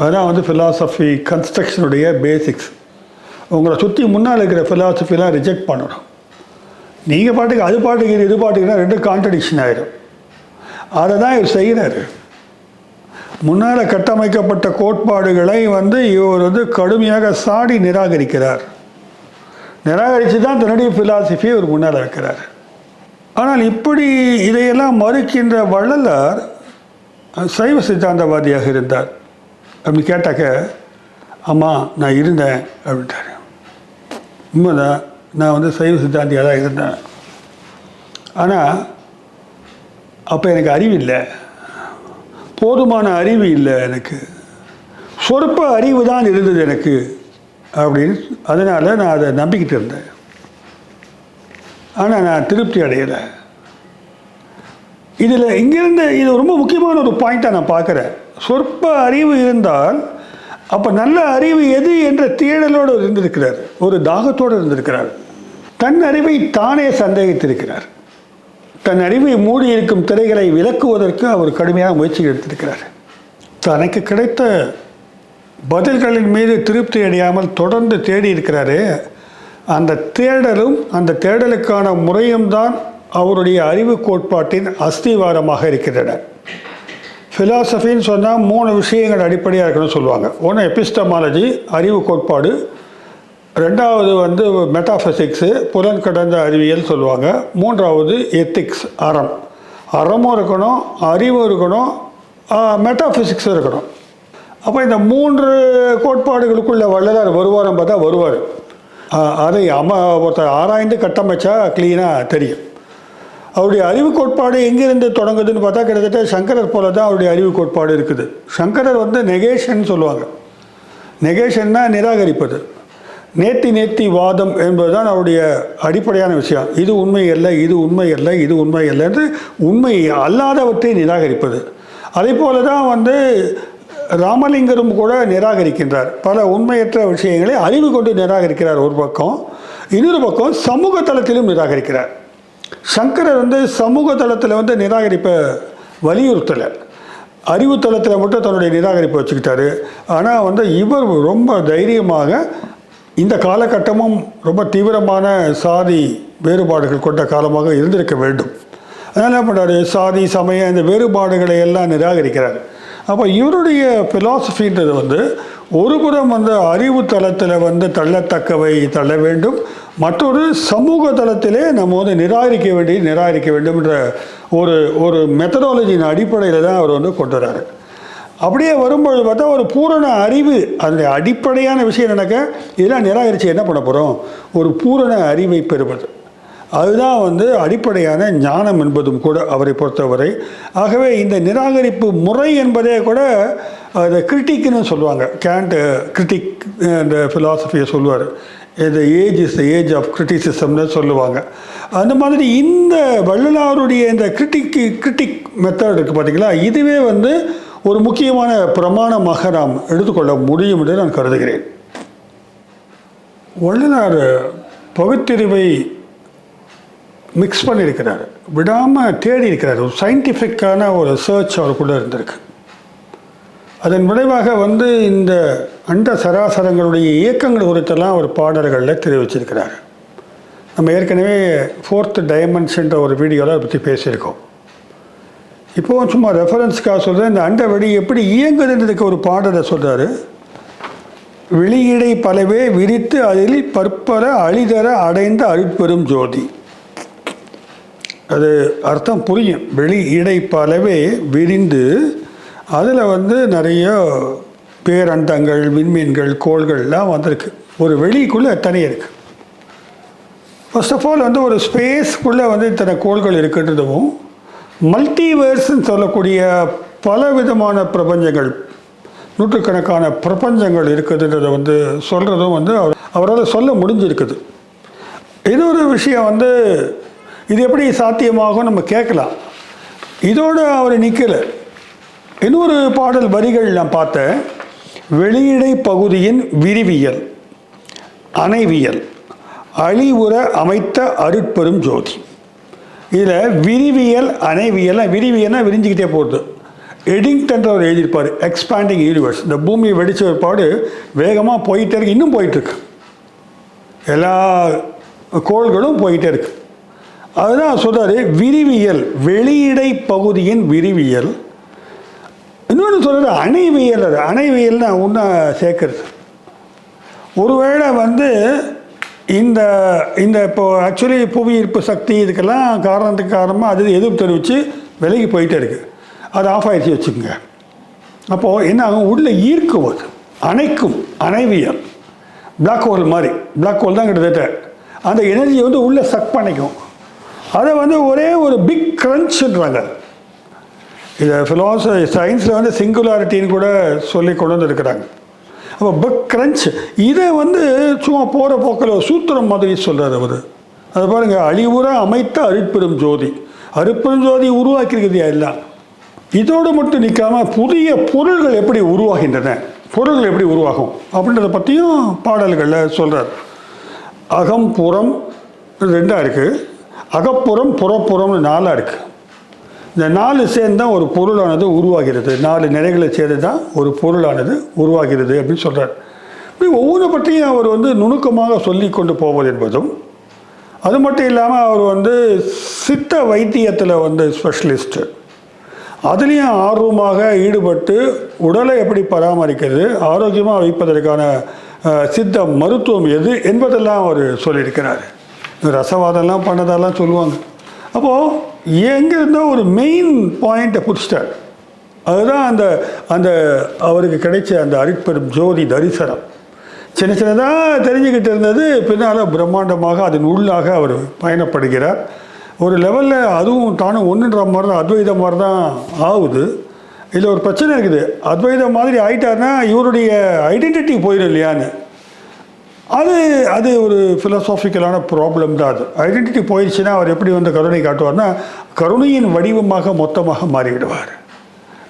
அதுதான் வந்து ஃபிலாசபி கன்ஸ்ட்ரக்ஷனுடைய பேசிக்ஸ். உங்களை சுற்றி முன்னால் இருக்கிற ஃபிலாசபிலாம் ரிஜெக்ட் பண்ணணும். நீங்கள் பாட்டுக்கு அது பாட்டுக்கு இது பாட்டுக்குன்னா ரெண்டு கான்ட்ரடிக்ஷன் ஆகிடும். அதை தான் இவர் செய்கிறாரு. முன்னால் கட்டமைக்கப்பட்ட கோட்பாடுகளை வந்து இவர் வந்து கடுமையாக சாடி நிராகரிக்கிறார். நிராகரித்து தான் தன்னுடைய ஃபிலாசபியை இவர் முன்னால் வைக்கிறார். ஆனால் இப்படி இதையெல்லாம் மறுக்கின்ற வள்ளலார் சைவ சித்தாந்தவாதியாக இருந்தார். அப்படி கேட்டாக்க ஆமாம் நான் இருந்தேன் அப்படின்ட்டார். உண்மைதான், நான் வந்து சைவ சித்தாந்தியாக தான் இருந்தேன். ஆனால் அப்போ எனக்கு அறிவு இல்லை, போதுமான அறிவு இல்லை, எனக்கு சொற்ப அறிவு தான் இருந்தது எனக்கு அப்படின்னு. அதனால் நான் அதை நம்பிக்கிட்டு இருந்தேன். ஆனால் நான் திருப்தி அடையலை. இதில் இங்கேருந்து இது ரொம்ப முக்கியமான ஒரு பாயிண்ட்டாக நான் பார்க்குறேன். சொற்ப அறிவு இருந்தால் அப்போ நல்ல அறிவு எது என்ற தேடலோடு இருந்திருக்கிறார், ஒரு தாகத்தோடு இருந்திருக்கிறார். தன் அறிவை தானே சந்தேகித்திருக்கிறார். தன் அறிவை மூடி இருக்கும் திரைகளை விலக்குவதற்கு அவர் கடுமையாக முயற்சி எடுத்திருக்கிறார். தனக்கு கிடைத்த பதில்களின் மீது திருப்தி அடையாமல் தொடர்ந்து தேடி இருக்கிறாரு. அந்த தேடலும் அந்த தேடலுக்கான முறையும் தான் அவருடைய அறிவு கோட்பாட்டின் அஸ்திவாரமாக இருக்கின்றன. ஃபிலாசபின்னு சொன்னால் 3 விஷயங்கள் அடிப்படையாக இருக்கணும்னு சொல்லுவாங்க. ஒன்று எபிஸ்டமாலஜி, அறிவு கோட்பாடு. ரெண்டாவது வந்து மெட்டாஃபிசிக்ஸு, புலன் கடந்த அறிவியல் சொல்லுவாங்க. மூன்றாவது எத்திக்ஸ், அறம். அறமும் இருக்கணும், அறிவும் இருக்கணும், மெட்டாஃபிசிக்ஸும் இருக்கணும். அப்போ இந்த 3 கோட்பாடுகளுக்குள்ள வள்ளலார் வருவாரம் பார்த்தா வருவார். அதை ஒருத்தர் ஆராய்ந்து கட்டமைச்சா க்ளீனாக தெரியும். அவருடைய அறிவு கோட்பாடு எங்கேருந்து தொடங்குதுன்னு பார்த்தா கிட்டத்தட்ட சங்கரர் போல தான் அவருடைய அறிவு கோட்பாடு இருக்குது. சங்கரர் வந்து நெகேஷன் சொல்லுவாங்க. நெகேஷன்னா நிராகரிப்பது. நேர்த்தி வாதம் என்பது தான் அவருடைய அடிப்படையான விஷயம். இது உண்மை அல்ல, இது உண்மை அல்ல, இது உண்மை அல்ல என்று உண்மை அல்லாதவற்றை நிராகரிப்பது. அதே போல தான் வந்து ராமலிங்கரும் கூட நிராகரிக்கின்றார். பல உண்மையற்ற விஷயங்களை அறிவு கொண்டு நிராகரிக்கிறார் ஒரு பக்கம். இன்னொரு பக்கம் சமூக தளத்திலும் நிராகரிக்கிறார். சங்கரர் வந்து சமூக தளத்தில் வந்து நிராகரிப்பை வலியுறுத்தலை, அறிவு தளத்தில் மட்டும் தன்னுடைய நிராகரிப்பை வச்சுக்கிட்டாரு. ஆனால் வந்து இவர் ரொம்ப தைரியமாக, இந்த காலகட்டமும் ரொம்ப தீவிரமான சாதி வேறுபாடுகள் கொண்ட காலமாக இருந்திருக்க வேண்டும். அதனால் என்ன பண்ணுறாரு, சாதி சமய இந்த வேறுபாடுகளை எல்லாம் நிராகரிக்கிறார். அப்போ இவருடைய ஃபிலாசபின்றது வந்து ஒரு புறம் வந்து அறிவு தளத்தில் வந்து தள்ளத்தக்கவை தள்ள வேண்டும், மற்றொரு சமூக தளத்திலே நம்ம வந்து நிராகரிக்க வேண்டும்ன்ற ஒரு மெத்தடாலஜியின் அடிப்படையில் தான் அவர் வந்து கொண்டு வர்றாரு. அப்படியே வரும்பொழுது பார்த்தா ஒரு பூரண அறிவு, அதனுடைய அடிப்படையான விஷயம் நடக்க இதெல்லாம் நிராகரித்து என்ன பண்ண போகிறோம், ஒரு பூரண அறிவை பெறுவது. அதுதான் வந்து அடிப்படையான ஞானம் என்பதும் கூட அவரை பொறுத்தவரை. ஆகவே இந்த நிராகரிப்பு முறை என்பதே கூட அதை கிரிட்டிக்னு சொல்லுவாங்க. கேண்ட் கிரிட்டிக் அந்த ஃபிலாசபியை சொல்லுவார். இந்த age is the age of கிரிட்டிசிசம்னு சொல்லுவாங்க. அந்த மாதிரி இந்த வள்ளலாருடைய இந்த கிரிட்டிக் மெத்தட் இருக்குது பார்த்தீங்களா, இதுவே வந்து ஒரு முக்கியமான பிரமாணமாக நாம் எடுத்துக்கொள்ள முடியும் என்று நான் கருதுகிறேன். வள்ளலார் பகுத்தறிவை மிக்ஸ் பண்ணியிருக்கிறார், விடாமல் தேடி இருக்கிறார். ஒரு சயின்டிஃபிக்கான ஒரு சர்ச் அவருக்குள்ளே இருந்திருக்கு. அதன் விளைவாக வந்து இந்த அண்ட சராசரங்களுடைய இயக்கங்கள் குறித்தெல்லாம் ஒரு பாடல்களில் தெரிவிச்சிருக்கிறார். நம்ம ஏற்கனவே 4th டைமென்ஷன்ற ஒரு வீடியோவில் அதை பற்றி பேசியிருக்கோம். இப்போது சும்மா ரெஃபரன்ஸ்க்காக சொல்கிறேன். இந்த அண்ட வெளி எப்படி இயங்குதுன்றதுக்கு ஒரு பாடலை சொல்கிறாரு. வெளியிடை பலவே விரித்து அதில் பற்பல அழிதர அடைந்த அருட்பெரும் ஜோதி. அது அர்த்தம் புரியும். வெளி இடை பலவே விரிந்து அதில் வந்து நிறைய பேரண்டங்கள், விண்மீன்கள், கோள்கள்லாம் வந்திருக்கு. ஒரு வெளிக்குள்ளே எத்தனை இருக்குது. ஃபர்ஸ்ட் ஆஃப் ஆல் வந்து ஒரு ஸ்பேஸ்க்குள்ளே வந்து இத்தனை கோள்கள் இருக்குன்றதும், மல்டிவேர்ஸ்ன்னு சொல்லக்கூடிய பல விதமான பிரபஞ்சங்கள், நூற்றுக்கணக்கான பிரபஞ்சங்கள் இருக்குதுன்றதை வந்து சொல்கிறதும் வந்து அவரால் சொல்ல முடிஞ்சிருக்குது. இன்னொரு விஷயம் வந்து இது எப்படி சாத்தியமாகும் நம்ம கேட்கலாம். இதோடு அவர் நிற்கலை. இன்னொரு பாடல் வரிகள் நான் பார்த்தேன். வெளியிடை பகுதியின் விரிவியல் அணைவியல் அழிவுற அமைத்த அருட்பெரும் ஜோதி. இதில் விரிவியல் அணைவியல், விரிவியல்னா விரிஞ்சிக்கிட்டே போகுது. எடிங்டன்ற ஒரு எழுதியிருப்பார், எக்ஸ்பேண்டிங் யூனிவர்ஸ். இந்த பூமியை வெடிச்ச ஒரு பாடு வேகமாக போயிட்டே இருக்கு, இன்னும் போயிட்டுருக்கு. எல்லா கோள்களும் போயிட்டே இருக்கு. அதுதான் சொல்கிறாரு விரிவியல், வெளியிடை பகுதியின் விரிவியல். இன்னொன்று சொல்கிறது அணைவியல். அது அணைவியல்னா ஒன்றா சேர்க்கறது. ஒருவேளை வந்து இந்த இந்த இப்போ ஆக்சுவலி புவி ஈர்ப்பு சக்தி இதுக்கெல்லாம் காரணத்துக்கு காரணமாக அது எதிர்ப்பு தெரிவித்து விலகி போயிட்டே இருக்குது. அது ஆஃப் ஆகிடுச்சு வச்சுக்கோங்க. அப்போது என்ன ஆகும், உள்ளே ஈர்க்குவது, அணைக்கும், அணைவியல். பிளாக் ஹோல் மாதிரி, பிளாக் ஹோல் தான் கிட்டத்தட்ட அந்த எனர்ஜியை வந்து உள்ளே சக் பண்ணிக்கும். அதை வந்து ஒரே ஒரு பிக் க்ரன்ச்சுன்றாங்க. இதை சயின்ஸில் வந்து சிங்குலாரிட்டின்னு கூட சொல்லி கொண்டு வந்துருக்கிறாங்க. அப்போ பிக் க்ரன்ச் இதை வந்து சும்மா போகிற போக்கில் சூத்திரம் மாதிரி சொல்கிறார் அவர். அதை பாருங்கள், அழிவுற அமைத்த அருட்பெரும் ஜோதி. அருட்பெரும் ஜோதி உருவாக்கியிருக்குது எல்லாம். இதோடு மட்டும் நிற்காமல் புதிய பொருள்கள் எப்படி உருவாகின்றன, பொருள்கள் எப்படி உருவாகும் அப்படின்றத பற்றியும் பாடல்களில் சொல்கிறார். அகம் புறம் 2 இருக்குது, அகப்புறம் புறப்புறம்னு 4 இருக்குது. இந்த 4 சேர்ந்து தான் ஒரு பொருளானது உருவாகிறது. 4 நிலைகளை சேர்ந்து தான் ஒரு பொருளானது உருவாகிறது அப்படின்னு சொல்கிறார். இப்படி ஒவ்வொரு பற்றியும் அவர் வந்து நுணுக்கமாக சொல்லி கொண்டு போவது என்பதும், அது மட்டும் இல்லாமல் அவர் வந்து சித்த வைத்தியத்தில் வந்து ஸ்பெஷலிஸ்ட்டு. அதுலேயும் ஆர்வமாக ஈடுபட்டு உடலை எப்படி பராமரிக்கிறது, ஆரோக்கியமாக வைப்பதற்கான சித்த மருத்துவம் எது என்பதெல்லாம் அவர் சொல்லியிருக்கிறார். ரசவாதம்லாம் பண்ணதெல்லாம் சொல்லுவாங்க. அப்போது எங்கேருந்தோ ஒரு மெயின் பாயிண்ட்டை பிடிச்சிட்டார். அதுதான் அந்த அந்த அவருக்கு கிடைச்ச அந்த அருட்பெரும் ஜோதி தரிசனம். சின்ன சின்னதாக தெரிஞ்சுக்கிட்டு இருந்தது பின்னால் பிரம்மாண்டமாக அதன் உள்ளாக அவர் பயணப்படுகிறார். ஒரு லெவலில் அதுவும் தானும் ஒன்றுன்ற மாதிரி தான், அத்வைத மாதிரி தான் ஆகுது. இதில் ஒரு பிரச்சனை இருக்குது. அத்வைதம் மாதிரி ஆகிட்டார்னா இவருடைய ஐடென்டிட்டி போயிடும் இல்லையான்னு. அது ஒரு ஃபிலசாபிக்கலான ப்ராப்ளம் தான். அது ஐடென்டிட்டி போயிடுச்சுன்னா அவர் எப்படி வந்து கருணை காட்டுவார்னா கருணையின் வடிவமாக மொத்தமாக மாறிவிடுவார்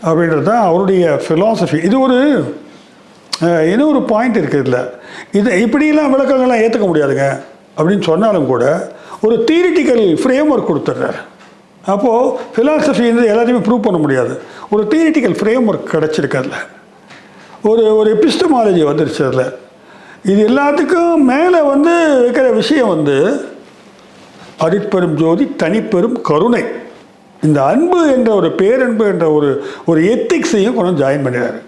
அப்படின்றது தான் அவருடைய ஃபிலாசபி. இது ஒரு இன்னொரு பாயிண்ட் இருக்குது. இதில் இது இப்படியெல்லாம் விளக்கங்கள்லாம் ஏற்றுக்க முடியாதுங்க அப்படின்னு சொன்னாலும் கூட ஒரு தியரிட்டிக்கல் ஃப்ரேம் ஒர்க் கொடுத்துட்றாரு. அப்போது ஃபிலாசபி எல்லாத்தையுமே ப்ரூவ் பண்ண முடியாது. ஒரு தியரிட்டிக்கல் ஃப்ரேம் ஒர்க் கிடச்சிருக்கிறதுல ஒரு எபிஸ்டமாலஜி வந்துருச்சு. அதில் இது எல்லாத்துக்கும் மேலே வந்து இருக்கிற விஷயம் வந்து அருட்பெரும் ஜோதி தனிப்பெரும் கருணை. இந்த அன்பு என்ற ஒரு பேரன்பு என்ற ஒரு எத்திக்ஸையும் கொஞ்சம் ஜாயின் பண்ணிடுறாரு.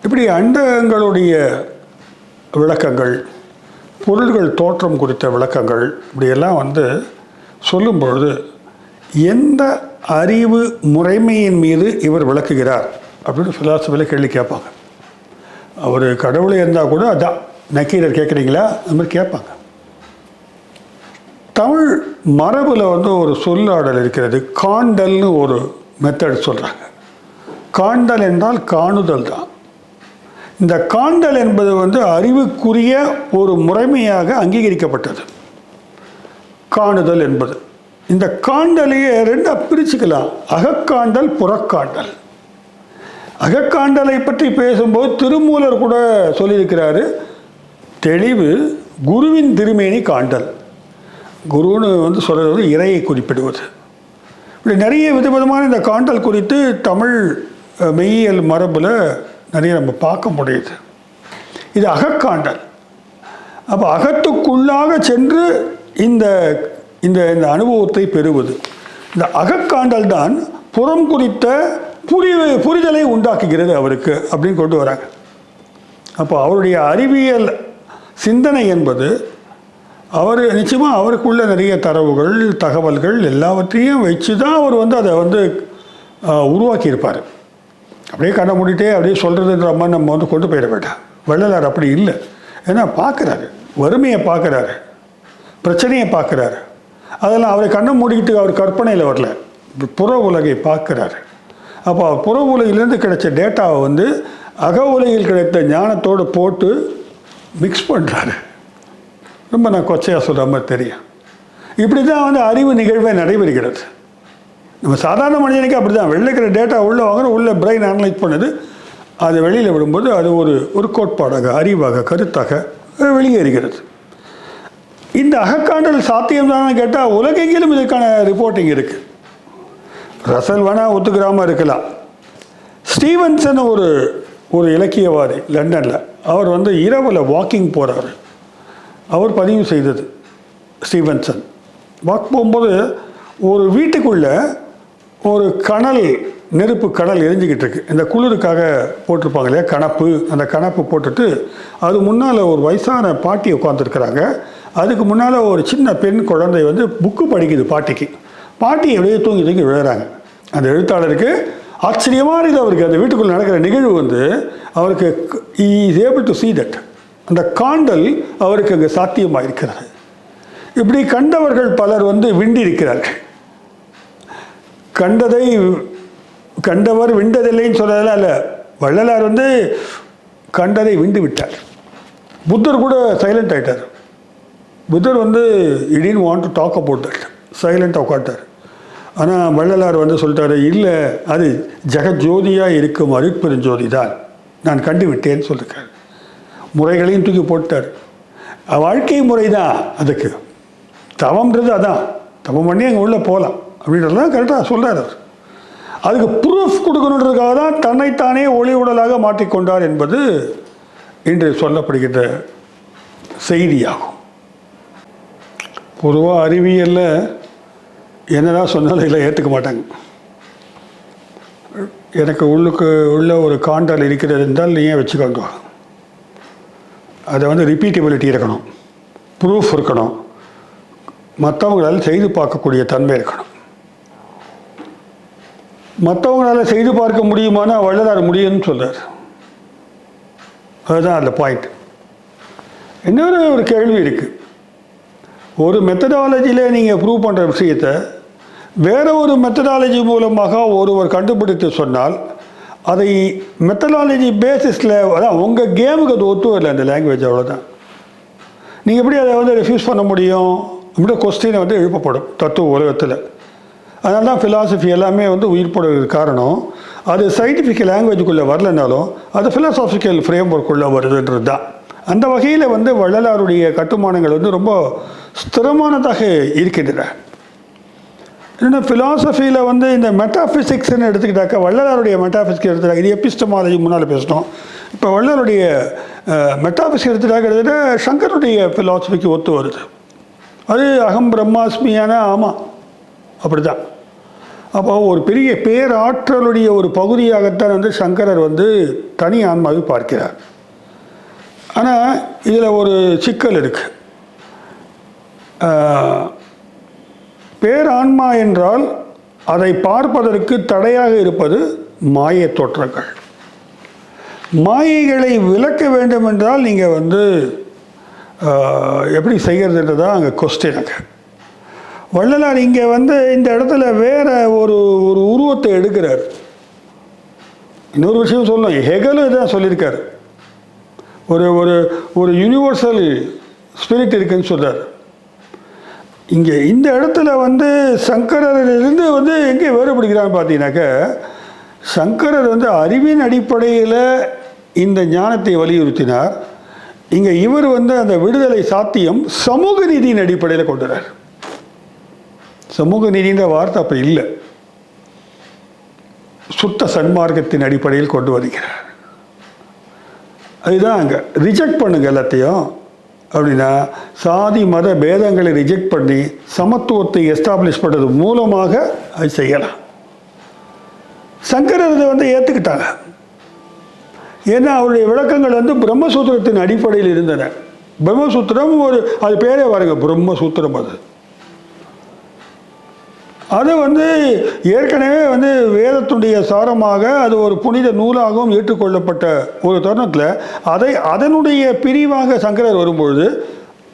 இப்படி அண்டங்களுடைய விளக்கங்கள், பொருள்கள் தோற்றம் குறித்த விளக்கங்கள் இப்படியெல்லாம் வந்து சொல்லும் பொழுது எந்த அறிவு முறைமையின் மீது இவர் விளக்குகிறார் அப்படின்னு ஃபிலாசபியில் கேள்வி கேட்பாங்க. அவர் கடவுளை இருந்தால் கூட அதான் நக்கீரர் கேட்குறீங்களா அந்த மாதிரி கேட்பாங்க. தமிழ் மரபில் வந்து ஒரு சொல்லாடல் இருக்கிறது. காண்டல்னு ஒரு மெத்தட் சொல்கிறாங்க. காண்டல் என்றால் காணுதல் தான். இந்த காண்டல் என்பது வந்து அறிவுக்குரிய ஒரு முறைமையாக அங்கீகரிக்கப்பட்டது. காணுதல் என்பது இந்த காண்டலையே ரெண்டாக பிரிச்சுக்கலாம். அகக்காண்டல், புறக்காண்டல். அகக்காண்டலை பற்றி பேசும்போது திருமூலர் கூட சொல்லியிருக்கிறாரு, தெளிவு குருவின் திருமேனி காண்டல். குருன்னு வந்து சொல்கிறது இறையை குறிப்பிடுவது. இப்படி நிறைய விதவிதமான இந்த காண்டல் குறித்து தமிழ் மெய்யியல் மரபில் நிறைய நம்ம பார்க்க முடியுது. இது அகக்காண்டல். அப்போ அகத்துக்குள்ளாக சென்று இந்த இந்த இந்த அனுபவத்தை பெறுவது. இந்த அகக்காண்டல் தான் புறம் குறித்த புரிதலை உண்டாக்குகிறது அவருக்கு அப்படின்னு கொண்டு வராங்க. அப்போ அவருடைய அறிவியல் சிந்தனை என்பது அவர் நிச்சயமாக அவருக்குள்ள நிறைய தரவுகள் தகவல்கள் எல்லாவற்றையும் வச்சு தான் அவர் வந்து அதை வந்து உருவாக்கியிருப்பார். அப்படியே கண்ணை மூடிட்டே அப்படியே சொல்கிறதுன்ற மாதிரி நம்ம வந்து கொண்டு போயிட வேண்டாம். வள்ளலார் அப்படி இல்லை. ஏன்னா பார்க்குறாரு, வறுமையை பார்க்குறாரு, பிரச்சனையை பார்க்குறாரு. அதெல்லாம் அவரை கண்ணை மூடிக்கிட்டு அவர் கற்பனையில் வரல, புற உலகை பார்க்குறாரு. அப்போ புற உலகிலேருந்து கிடைச்ச டேட்டாவை வந்து அக உலகில் கிடைத்த ஞானத்தோடு போட்டு மிக்ஸ் பண்ணுறாரு. ரொம்ப நான் கொச்சையாக சொல்கிற மாதிரி தெரியும். இப்படி தான் வந்து அறிவு நிகழ்வே நடைபெறுகிறது. நம்ம சாதாரண மனிதனுக்கு அப்படி தான். வெளில இருக்கிற டேட்டா உள்ளே வாங்குற, உள்ள பிரெயின் அனலைஸ் பண்ணுது, அது வெளியில் விடும்போது அது ஒரு கோட்பாடாக, அறிவாக, கருத்தாக வெளியேறுகிறது. இந்த அகக்காண்டல் சாத்தியம்தானு கேட்டால் உலகெங்கிலும் இதற்கான ரிப்போர்ட்டிங் இருக்குது. ரசல் வேணால் ஒத்துக்கிறாமல் இருக்கலாம். ஸ்டீவன்சன் ஒரு இலக்கியவாதி லண்டனில், அவர் வந்து இரவில் வாக்கிங் போகிறாரு. அவர் பதிவு செய்தது. ஸ்டீவன்சன் வாக் போகும்போது ஒரு வீட்டுக்குள்ளே ஒரு நெருப்பு கடல் எரிஞ்சிக்கிட்டு இருக்கு. இந்த குளிருக்காக போட்டிருப்பாங்க இல்லையா கணப்பு, அந்த கணப்பு போட்டுட்டு அது முன்னால் ஒரு வயசான பாட்டி உட்காந்துருக்குறாங்க. அதுக்கு முன்னால் ஒரு சின்ன பெண் குழந்தை வந்து புக்கு படிக்குது பாட்டிக்கு. பாட்டி எப்படியே தூங்கி விழுறாங்க. அந்த எழுத்தாளருக்கு ஆச்சரியமாக இது. அவருக்கு அந்த வீட்டுக்குள்ளே நடக்கிற நிகழ்வு வந்து அவருக்கு is able to see that. அந்த காண்டல் அவருக்கு அங்கே சாத்தியமாக இருக்கிறது. இப்படி கண்டவர்கள் பலர் வந்து விண்டி இருக்கிறார்கள். கண்டவர் விண்டதில்லைன்னு சொல்கிறதெல்லாம் இல்லை. வள்ளலார் வந்து கண்டதை விண்டு விட்டார். புத்தர் கூட சைலண்ட் ஆகிட்டார். புத்தர் வந்து இடின்னு want to talk about that, சைலண்ட்டாக உட்காட்டார். ஆனால் வள்ளலார் வந்து சொல்லிட்டாரு, இல்லை அது ஜெகஜோதியாக இருக்கும் அருட்பெருஞ்சோதி தான், நான் கண்டு விட்டேன்னு சொல்லியிருக்காரு. முறைகளையும் தூக்கி போட்டார். வாழ்க்கை முறை தான் அதுக்கு. தவம்ன்றது அதான், தவம் பண்ணி அங்கே உள்ளே போகலாம் அப்படின்றதான் கரெக்டாக சொல்கிறார் அவர். அதுக்கு ப்ரூஃப் கொடுக்கணுன்றதுக்காக தான் தன்னைத்தானே ஒளி உடலாக மாற்றிக்கொண்டார் என்பது இன்று சொல்லப்படுகின்ற செய்தியாகும். பொதுவாக அறிவியலில் என்னதான் சொன்னாலும் இல்லை ஏற்றுக்க மாட்டாங்க. எனக்கு உள்ளுக்கு உள்ள ஒரு காண்டல் இருக்கிறது என்றால் நீங்கள் வச்சுக்கோங்க. அதை வந்து ரிப்பீட்டபிலிட்டி இருக்கணும், ப்ரூஃப் இருக்கணும், மற்றவங்களால் செய்து பார்க்கக்கூடிய தன்மை இருக்கணும். மற்றவங்களால் செய்து பார்க்க முடியுமானா வள்ளலார் முடியும்னு சொல்கிறார். அதுதான் அந்த பாயிண்ட். இன்னொரு ஒரு கேள்வி இருக்குது. ஒரு மெத்தடாலஜியில் நீங்கள் ப்ரூவ் பண்ணுற விஷயத்தை வேற ஒரு மெத்தடாலஜி மூலமாக ஒருவர் கண்டுபிடித்து சொன்னால் அதை மெத்தடாலஜி பேசிஸில் அதான் உங்கள் கேமுக்கு அது ஒத்து வரல அந்த லாங்குவேஜ், அவ்வளோதான். நீங்கள் எப்படி அதை வந்து ரெஃப்யூஸ் பண்ண முடியும் அப்படின்ற கொஸ்டினை வந்து எழுப்பப்படும் தத்துவ உலகத்தில். அதனால தான் ஃபிலாசபி எல்லாமே வந்து உயிர் போடுறதுக்கு காரணம். அது சயின்டிஃபிக் லாங்குவேஜுக்குள்ளே வரலனாலும் அது ஃபிலாசாபிக்கல் ஃப்ரேம் ஒர்க்குள்ளே வருதுன்றது தான். அந்த வகையில் வந்து வள்ளலாருடைய கட்டுமானங்கள் வந்து ரொம்ப ஸ்திரமானதாக இருக்கின்றன. ஏன்னா ஃபிலாசபியில் வந்து இந்த மெட்டாஃபிசிக்ஸ்ன்னு எடுத்துக்கிட்டாக்கா வள்ளலாருடைய மெட்டாஃபிசிக்ஸ் எடுத்துட்டாக்க, இது எபிஸ்டமாலஜி முன்னால் பேசிட்டோம். இப்போ வள்ளலாருடைய மெட்டாஃபிசிக்ஸ் எடுத்துட்டாக்கிறது சங்கருடைய ஃபிலாசபிக்கு ஒத்து வருது. அது அகம் பிரம்மாஸ்மியான ஆமாம் அப்படி தான். அப்போ ஒரு பெரிய பேராற்றலுடைய ஒரு பகுதியாகத்தான் வந்து சங்கரர் வந்து தனி ஆன்மாவை பார்க்கிறார். ஆனால் இதில் ஒரு சிக்கல் இருக்குது. பேரான்மா என்றால் அதை பார்ப்பதற்கு தடையாக இருப்பது மாயை தோற்றங்கள். மாயைகளை விளக்க வேண்டும் என்றால் நீங்கள் வந்து எப்படி செய்கிறதுன்றதான் அங்கே கொஸ்டினுக்கு. வள்ளலார் இங்கே வந்து இந்த இடத்துல வேற ஒரு ஒரு உருவத்தை எடுக்கிறார். இன்னொரு விஷயம் சொல்லணும், ஹெகலும் இதான் சொல்லியிருக்காரு. ஒரு ஒரு ஒரு யூனிவர்சல் ஸ்பிரிட் இருக்குன்னு சொல்கிறார். இங்கே இந்த இடத்துல வந்து சங்கரரிலிருந்து வந்து எங்கே வேறுபடுகிறான்னு பார்த்தீங்கன்னாக்க, சங்கரர் வந்து அறிவின் அடிப்படையில் இந்த ஞானத்தை வலியுறுத்தினார். இங்கே இவர் வந்து அந்த விடுதலை சாத்தியம் சமூக நீதியின் அடிப்படையில் கொண்டுறார். சமூக நீதின்ற வார்த்தை அப்போ இல்லை, சுத்த சன்மார்க்கத்தின் அடிப்படையில் கொண்டு வருகிறார். அதுதான் அங்கே ரிஜெக்ட் பண்ணுங்க எல்லாத்தையும். அப்படின்னா சாதி மத பேதங்களை ரிஜெக்ட் பண்ணி சமத்துவத்தை எஸ்டாப்ளிஷ் பண்ணுறது மூலமாக அது செய்யலாம். சங்கரர் இதை வந்து ஏற்றுக்கிட்டாங்க. ஏன்னா அவருடைய விளக்கங்கள் வந்து பிரம்மசூத்திரத்தின் அடிப்படையில் இருந்தன. பிரம்மசூத்திரம் ஒரு அது பேரே பாருங்க, பிரம்மசூத்திரம். அது வந்து ஏற்கனவே வந்து வேதத்துடைய சாரமாக அது ஒரு புனித நூலாகவும் ஏற்றுக்கொள்ளப்பட்ட ஒரு தருணத்தில் அதனுடைய பிரிவாக சங்கரர் வரும்பொழுது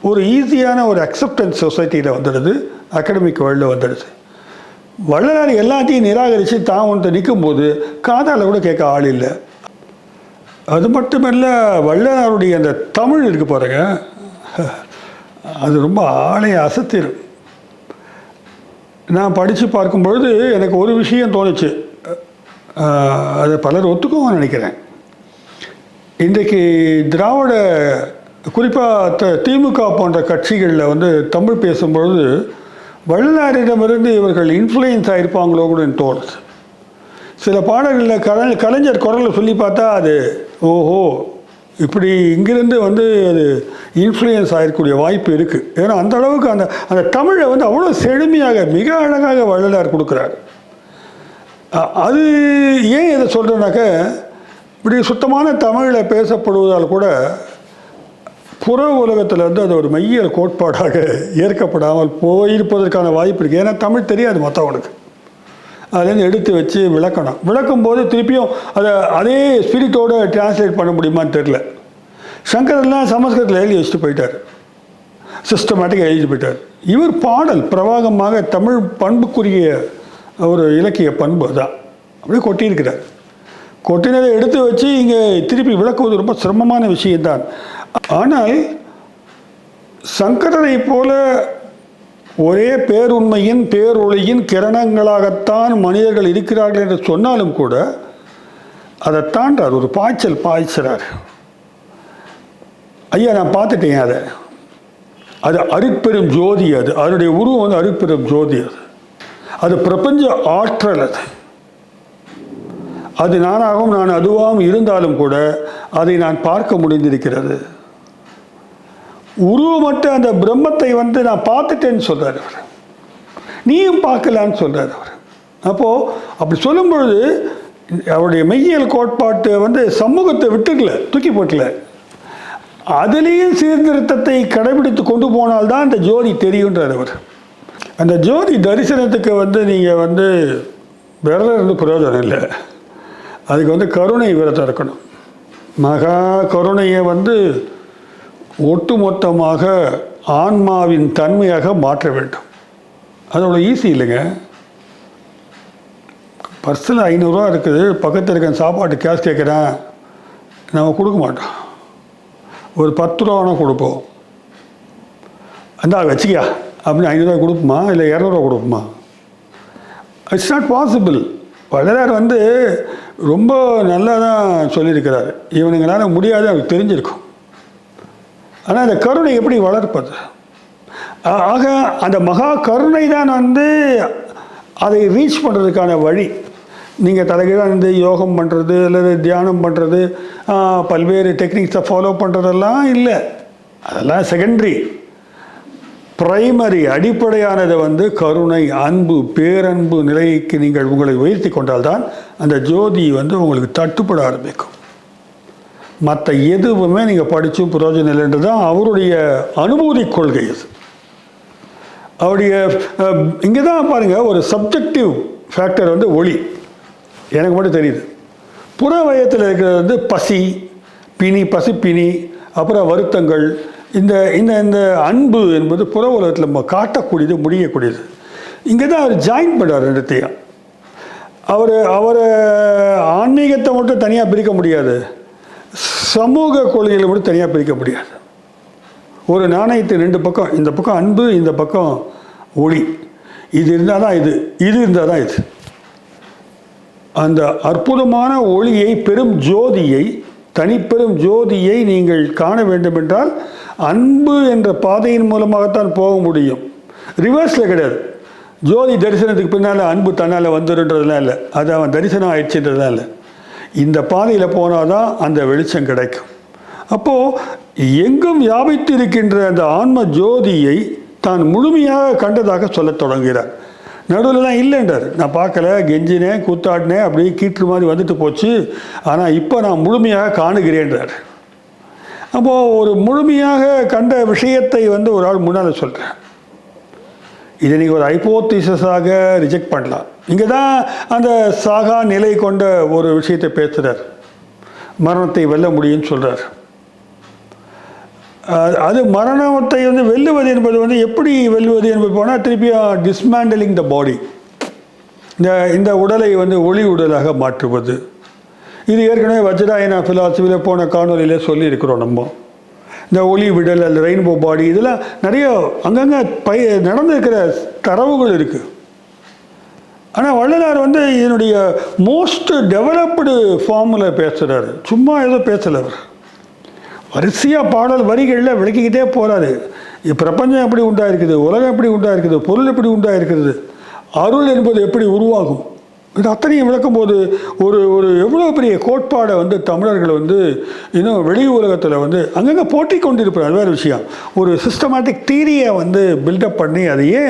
ஒரு ஈஸியான ஒரு அக்செப்டன்ஸ் சொசைட்டியில் வந்துடுது, அகாடமிக் வேர்ல்டில் வந்துடுது. வள்ளலார் எல்லாத்தையும் நிராகரித்து தான் ஒன்று நிற்கும்போது காதால் கூட கேட்க ஆள் இல்லை. அது மட்டுமல்ல, வள்ளலாருடைய அந்த தமிழ் இருக்கு பாருங்க, அது ரொம்ப ஆளைய அசத்திரும். நான் படித்து பார்க்கும்பொழுது எனக்கு ஒரு விஷயம் தோணுச்சு, அதை பலர் ஒத்துக்குவோம் நினைக்கிறேன். இன்றைக்கு திராவிட குறிப்பாக திமுக போன்ற கட்சிகளில் வந்து தமிழ் பேசும்பொழுது வள்ளலாரிடமிருந்து இவர்கள் இன்ஃப்ளூயன்ஸ் ஆகிருப்பாங்களோ கூட எனக்கு தோணுது. சில பாடல்களில் கலைஞர் குரலை சொல்லி பார்த்தா அது ஓஹோ இப்படி இங்கிருந்து வந்து அது இன்ஃப்ளூயன்ஸ் ஆகிருக்கக்கூடிய வாய்ப்பு இருக்குது. ஏன்னா அந்த அளவுக்கு அந்த அந்த தமிழை வந்து அவ்வளோ செழுமையாக மிக அழகாக வள்ளலார் கொடுக்குறார். அது ஏன் இதை சொல்கிறேன்னாக்க, இப்படி சுத்தமான தமிழில் பேசப்படுவதால் கூட புற உலகத்தில் வந்து அது ஒரு மையல் கோட்பாடாக ஏற்கப்படாமல் போயிருப்பதற்கான வாய்ப்பு இருக்குது. ஏன்னா தமிழ் தெரியாது மற்றவனுக்கு. அதுலேருந்து எடுத்து வச்சு விளக்கும் போது திருப்பியும் அதே ஸ்பிரிட்டோடு டிரான்ஸ்லேட் பண்ண முடியுமான்னு தெரில. சங்கரெல்லாம் சமஸ்கிருதத்தில் எழுதி வச்சுட்டு போயிட்டார், சிஸ்டமேட்டிக்காக எழுதி போயிட்டார். இவர் பாடல் பிரவாகமாக தமிழ் பண்புக்குரிய ஒரு இலக்கிய பண்பு தான் அப்படியே கொட்டியிருக்கிறார். கொட்டினதை எடுத்து வச்சு இங்கே திருப்பி விளக்குவது ரொம்ப சிரமமான விஷயம்தான். ஆனால் சங்கரரை போல ஒரே பேருண்மையின் பேரொளியின் கிரணங்களாகத்தான் மனிதர்கள் இருக்கிறார்கள் என்று சொன்னாலும் கூட அதை தாண்டார், ஒரு பாய்ச்சறார். ஐயா நான் பார்த்துட்டேன், அது அருட்பெரும் ஜோதி. அதனுடைய உருவம் வந்து அருட்பெரும் ஜோதி. அது பிரபஞ்ச ஆற்றல். அது நானாகவும் நான் அதுவாகவும் இருந்தாலும் கூட அதை நான் பார்க்க முடிந்திருக்கிறது. உருவமற்ற அந்த பிரம்மத்தை வந்து நான் பார்த்துட்டேன்னு சொல்கிறார் அவர். நீயும் பார்க்கலான்னு சொல்கிறார் அவர். அப்போது அப்படி சொல்லும் பொழுது அவருடைய மெய்யியல் கோட்பாட்டை வந்து சமூகத்தை விட்டுக்கல, தூக்கி போட்டல. அதுலேயும் சீர்திருத்தத்தை கடைபிடித்து கொண்டு போனால்தான் அந்த ஜோதி தெரியுன்றார் அவர். அந்த ஜோதி தரிசனத்துக்கு நீங்கள் விரதம் இருந்து பிரயோஜனம் இல்லை. அதுக்கு கருணை விரதம் இருக்கணும். மகா கருணையை ஒட்டுமொத்தமாக ஆன்மாவின் தன்மையாக மாற்ற வேண்டும். அது அவ்வளோ ஈஸி இல்லைங்க. பர்ஸில் 500 ரூபா இருக்குது, பக்கத்தில் இருக்க சாப்பாட்டு கேஷ் கேட்குறேன், நம்ம கொடுக்க மாட்டோம். ஒரு 10 ரூபா வேணால் கொடுப்போம். அந்த வச்சுக்கியா அப்படின்னு 500 ரூபா கொடுப்போமா, இல்லை 200 ரூபா கொடுப்போமா? It's not possible. வள்ளலார் ரொம்ப நல்லா தான் சொல்லியிருக்கிறார். இவனுங்களால் முடியாது அவருக்கு தெரிஞ்சிருக்கும். ஆனால் அந்த கருணை எப்படி வளர்ப்பது? ஆக அந்த மகா கருணை தான் அதை ரீச் பண்ணுறதுக்கான வழி. நீங்கள் தலைகீழாக யோகம் பண்ணுறது அல்லது தியானம் பண்ணுறது, பல்வேறு டெக்னிக்ஸை ஃபாலோ பண்ணுறதெல்லாம் இல்லை. அதெல்லாம் செகண்டரி. பிரைமரி அடிப்படையானதை கருணை, அன்பு, பேரன்பு நிலைக்கு நீங்கள் உங்களை உயர்த்தி கொண்டால்தான் அந்த ஜோதி உங்களுக்கு தட்டுப்பட ஆரம்பிக்கும். மற்ற எதுவுமே நீங்கள் படித்தும் பிரயோஜனம் இல்லைன்றது தான் அவருடைய அனுபூதி கொள்கை. அது அவருடைய இங்கே தான் பாருங்கள், ஒரு சப்ஜெக்டிவ் ஃபேக்டர் ஒளி எனக்கு மட்டும் தெரியுது. புற வயத்தில் இருக்கிறது பசி, பிணி, பசிப்பிணி, அப்புறம் வருத்தங்கள். இந்த இந்த இந்த அன்பு என்பது புற உலகத்தில் நம்ம காட்டக்கூடியது, முடியக்கூடியது. இங்கே தான் அவர் ஜாயின் பண்ணார் ரெண்டுத்தையும். அவர் ஆன்மீகத்தை மட்டும் தனியாக பிரிக்க முடியாது, சமூக கொள்கைகளை மட்டும் தனியாக பிரிக்க முடியாது. ஒரு நாணயத்து 2 பக்கம், இந்த பக்கம் அன்பு, இந்த பக்கம் ஒளி. இது இருந்தால் தான் இது, இது இருந்தால் தான் இது. அந்த அற்புதமான ஒளியை, பெரும் ஜோதியை, தனிப்பெரும் ஜோதியை நீங்கள் காண வேண்டும் என்றால் அன்பு என்ற பாதையின் மூலமாகத்தான் போக முடியும். ரிவர்ஸில் கிடையாது. ஜோதி தரிசனத்துக்கு பின்னால் அன்பு தன்னால் வந்துடுன்றதுலாம் இல்லை, அது அவன் தரிசனம் ஆயிடுச்சுன்றதுலாம் இல்லை. இந்த பாதையில் போனால் தான் அந்த வெளிச்சம் கிடைக்கும். அப்போது எங்கும் வியாபித்து இருக்கின்ற அந்த ஆன்ம ஜோதியை தான் முழுமையாக கண்டதாக சொல்லத் தொடங்குகிறார். நடுவில்லாம் இல்லைன்றார். நான் பார்க்கல, கெஞ்சினேன், கூத்தாடினேன், அப்படியே கீற்று மாதிரி வந்துட்டு போச்சு, ஆனால் இப்போ நான் முழுமையாக காணுகிறேன்றார். அப்போது ஒரு முழுமையாக கண்ட விஷயத்தை ஒரு ஆள் முன்னால் சொல்கிறேன். இதை நீங்கள் ஒரு ஹைப்போதீசிஸாக ரிஜெக்ட் பண்ணலாம். இங்கே தான் அந்த சாகா நிலை கொண்ட ஒரு விஷயத்தை பேசுகிறார். மரணத்தை வெல்ல முடியும்னு சொல்கிறார். அது மரணத்தை வெல்லுவது என்பது எப்படி வெல்லுவது என்பது போனால் திருப்பியும் டிஸ்மேண்டலிங் த பாடி, இந்த உடலை ஒளி உடலாக மாற்றுவது. இது ஏற்கனவே வஜ்ராயனா ஃபிலாசபியில் போன காணொலியில் சொல்லியிருக்கிறோம். நம்ம இந்த ஒளி விடல், அந்த ரெயின்போ பாடி, இதெல்லாம் நிறைய அங்கங்கே நடந்திருக்கிற தரவுகள் இருக்குது. ஆனால் வள்ளலார் இதனுடைய மோஸ்ட் டெவலப்டு ஃபார்மில் பேசுகிறாரு. சும்மா ஏதோ பேசலை. அவர் வரிசையாக பாடல் வரிகளில் விளக்கிக்கிட்டே போகிறாரு. பிரபஞ்சம் எப்படி உண்டாயிருக்குது, உலகம் எப்படி உண்டாயிருக்குது, பொருள் எப்படி உண்டாயிருக்கிறது, அருள் என்பது எப்படி உருவாகும், இது அத்தனையும் விளக்கும் போது ஒரு எவ்வளோ பெரிய கோட்பாடை தமிழர்கள் இன்னும் வெளி உலகத்தில் அங்கங்கே போட்டி கொண்டிருப்பார். அது வேறு விஷயம். ஒரு சிஸ்டமேட்டிக் தியரியை பில்டப் பண்ணி அதையே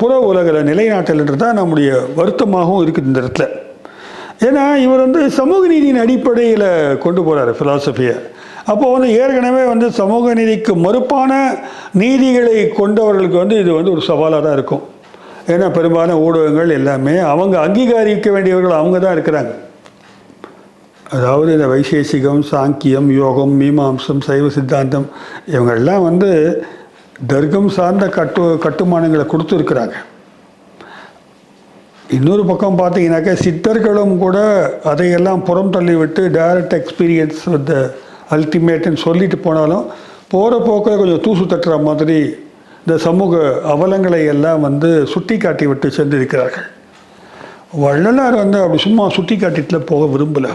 புற உலகில் நிலைநாட்டல்ன்றது தான் நம்முடைய வருத்தமாகவும் இருக்குது இந்த இடத்துல. ஏன்னா இவர் சமூக நீதியின் அடிப்படையில் கொண்டு போகிறார் ஃபிலாசபியை. அப்போது ஏற்கனவே சமூக நீதிக்கு மறுப்பான நீதிகளை கொண்டவர்களுக்கு இது ஒரு சவாலாக தான் இருக்கும். ஏன்னா பெரும்பாலான ஊடகங்கள் எல்லாமே அவங்க அங்கீகரிக்க வேண்டியவர்கள் அவங்க தான் இருக்கிறாங்க. அதாவது இந்த வைசேஷிகம், சாங்கியம், யோகம், மீமாம்சம், சைவ சித்தாந்தம் இவங்கெல்லாம் தர்க்கம் சார்ந்த கட்டுமானங்களை கொடுத்துருக்குறாங்க. இன்னொரு பக்கம் பார்த்தீங்கன்னாக்கா சித்தர்களும் கூட அதையெல்லாம் புறம் தள்ளிவிட்டு டைரக்ட் எக்ஸ்பீரியன்ஸ் வித் அல்டிமேட்னு சொல்லிட்டு போனாலும் போகிற போக்கில் கொஞ்சம் தூசு தட்டுற மாதிரி இந்த சமூக அவலங்களை எல்லாம் சுட்டி காட்டி விட்டு சென்றிருக்கிறார்கள். வள்ளலார் அப்படி சும்மா சுட்டி காட்டிட்டுல போக விரும்பலை.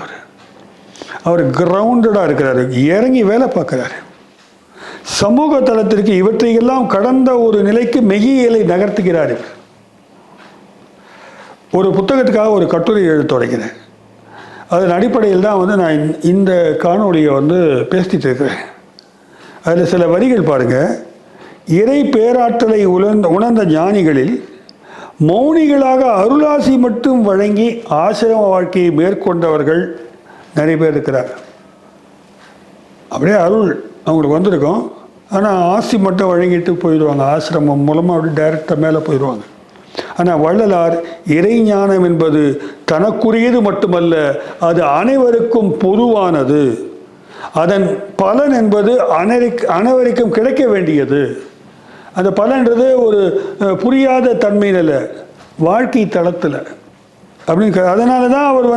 அவர் கிரவுண்டடாக இருக்கிறாரு, இறங்கி வேலை பார்க்குறாரு. சமூக தளத்திற்கு இவற்றையெல்லாம் கடந்த ஒரு நிலைக்கு மெய்யியலை நகர்த்துகிறார். இவர் ஒரு புத்தகத்துக்காக ஒரு கட்டுரை எழுத தொடங்கினேன். அதன் அடிப்படையில் தான் நான் இந்த காணொலியை பேசிட்டு இருக்கிறேன். அதில் சில வரிகள் பாருங்கள். இறை பேராற்றலை உணர்ந்த ஞானிகளில் மௌனிகளாக அருளாசி மட்டும் வழங்கி ஆசிரம வாழ்க்கையை மேற்கொண்டவர்கள் நிறைய பேர் இருக்கிறார். அப்படியே அருள் அவங்களுக்கு வந்திருக்கும். ஆனால் ஆசி மட்டும் வழங்கிட்டு போயிடுவாங்க, ஆசிரமம் மூலமாக அப்படி டைரெக்டாக மேலே போயிடுவாங்க. ஆனால் வள்ளலார் இறைஞானம் என்பது தனக்குரியது மட்டுமல்ல, அது அனைவருக்கும் பொதுவானது, அதன் பலன் என்பது அனைவருக்கும் கிடைக்க வேண்டியது. அந்த பலன்றது ஒரு புரியாத தன்மையில், வாழ்க்கை தளத்தில் அப்படின்னு. அதனால தான் அவர்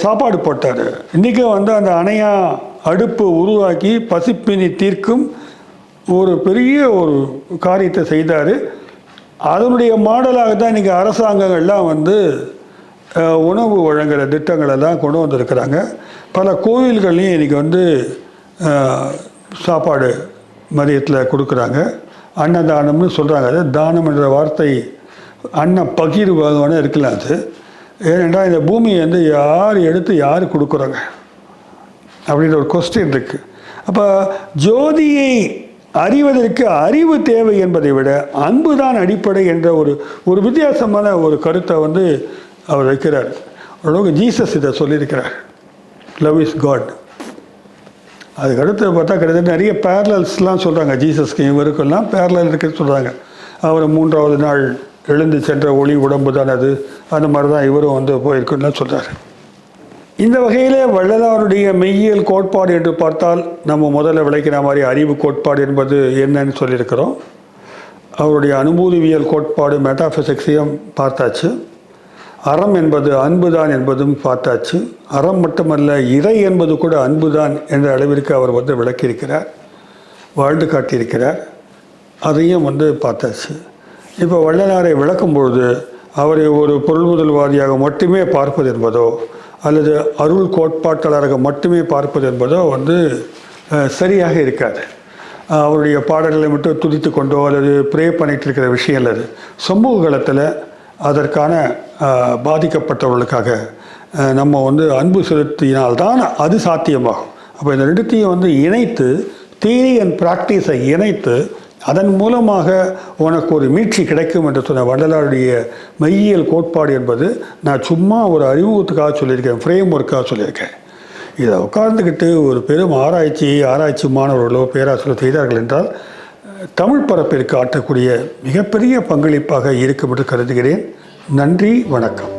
சாப்பாடு போட்டார். இன்றைக்கும் அந்த அணையா அடுப்பு உருவாக்கி பசிப்பினி தீர்க்கும் ஒரு பெரிய ஒரு காரியத்தை செய்தார். அதனுடைய மாடலாக தான் இன்றைக்கி அரசாங்கங்கள்லாம் உணவு வழங்குகிற திட்டங்களெல்லாம் கொண்டு வந்திருக்கிறாங்க. பல கோவில்கள்லையும் இன்றைக்கி சாப்பாடு மதியத்தில் கொடுக்குறாங்க. அன்னதானம்னு சொல்கிறாங்க. அது தானம் என்ற வார்த்தை அன்ன பகிர்வாகவே இருக்கலாம். அது ஏனென்றால் இந்த பூமியை யார் எடுத்து யார் கொடுக்குறாங்க அப்படின்ற ஒரு கொஸ்டின் இருக்குது. அப்போ ஜோதியை அறிவதற்கு அறிவு தேவை என்பதை விட அன்பு தான் அடிப்படை என்ற ஒரு வித்தியாசமான ஒரு கருத்தை அவர் வைக்கிறார். ஓரளவுக்கு ஜீசஸ் இதை சொல்லியிருக்கிறார், லவ் இஸ் காட். அதுக்கடுத்து பார்த்தா கிட்டத்தட்ட நிறைய பேரலல்ஸ்லாம் சொல்கிறாங்க. ஜீசஸ்க்கு இவருக்கெல்லாம் பேரலல் இருக்குன்னு சொல்கிறாங்க. அவர் 3வது நாள் எழுந்து சென்ற ஒளி உடம்பு தான் அது, அந்த மாதிரி தான் இவரும் போயிருக்குன்னு சொல்கிறார். இந்த வகையில் வள்ளலாருடைய மெய்யியல் கோட்பாடு என்று பார்த்தால் நம்ம முதல்ல விளக்கிற மாதிரி அறிவு கோட்பாடு என்பது என்னன்னு சொல்லியிருக்கிறோம். அவருடைய அனுபூதிவியல் கோட்பாடு மெட்டாஃபிசிக்ஸையும் பார்த்தாச்சு. அறம் என்பது அன்பு தான் என்பதும் பார்த்தாச்சு. அறம் மட்டுமல்ல, இறை என்பது கூட அன்பு தான் என்ற அளவிற்கு அவர் விளக்கியிருக்கிறார், வாழ்ந்து காட்டியிருக்கிறார். அதையும் பார்த்தாச்சு. இப்போ வள்ளலாரை விளக்கும் பொழுது அவரை ஒரு பொருள் முதல்வாதியாக மட்டுமே பார்ப்பது என்பதோ அல்லது அருள் கோட்பாட்டாளராக மட்டுமே பார்ப்பது என்பதோ சரியாக இருக்காது. அவருடைய பாடல்களை மட்டும் துதித்து கொண்டோ அல்லது ப்ரே பண்ணிட்டு இருக்கிற விஷயம் இல்லை. அது சமூக காலத்தில் அதற்கான பாதிக்கப்பட்டவர்களுக்காக நம்ம அன்பு செலுத்தினால்தான் அது சாத்தியமாகும். அப்போ இந்த ரெண்டுத்தையும் இணைத்து, தியரி அண்ட் ப்ராக்டிஸை இணைத்து, அதன் மூலமாக உனக்கு ஒரு மீட்சி கிடைக்கும் என்று சொன்ன வள்ளலாருடைய மெய்யியல் கோட்பாடு என்பது நான் சும்மா ஒரு அறிமுகத்துக்காக சொல்லியிருக்கேன், ஃப்ரேம் ஒர்க்காக சொல்லியிருக்கேன். இதை உட்கார்ந்துக்கிட்டு ஒரு பெரும் ஆராய்ச்சி மாணவர்களோ பேராசிரியர் செய்தார்கள் என்றால் தமிழ் பரப்பிற்கு ஆற்றக்கூடிய மிகப்பெரிய பங்களிப்பாக இருக்கும் என்று கருதுகிறேன். நன்றி, வணக்கம்.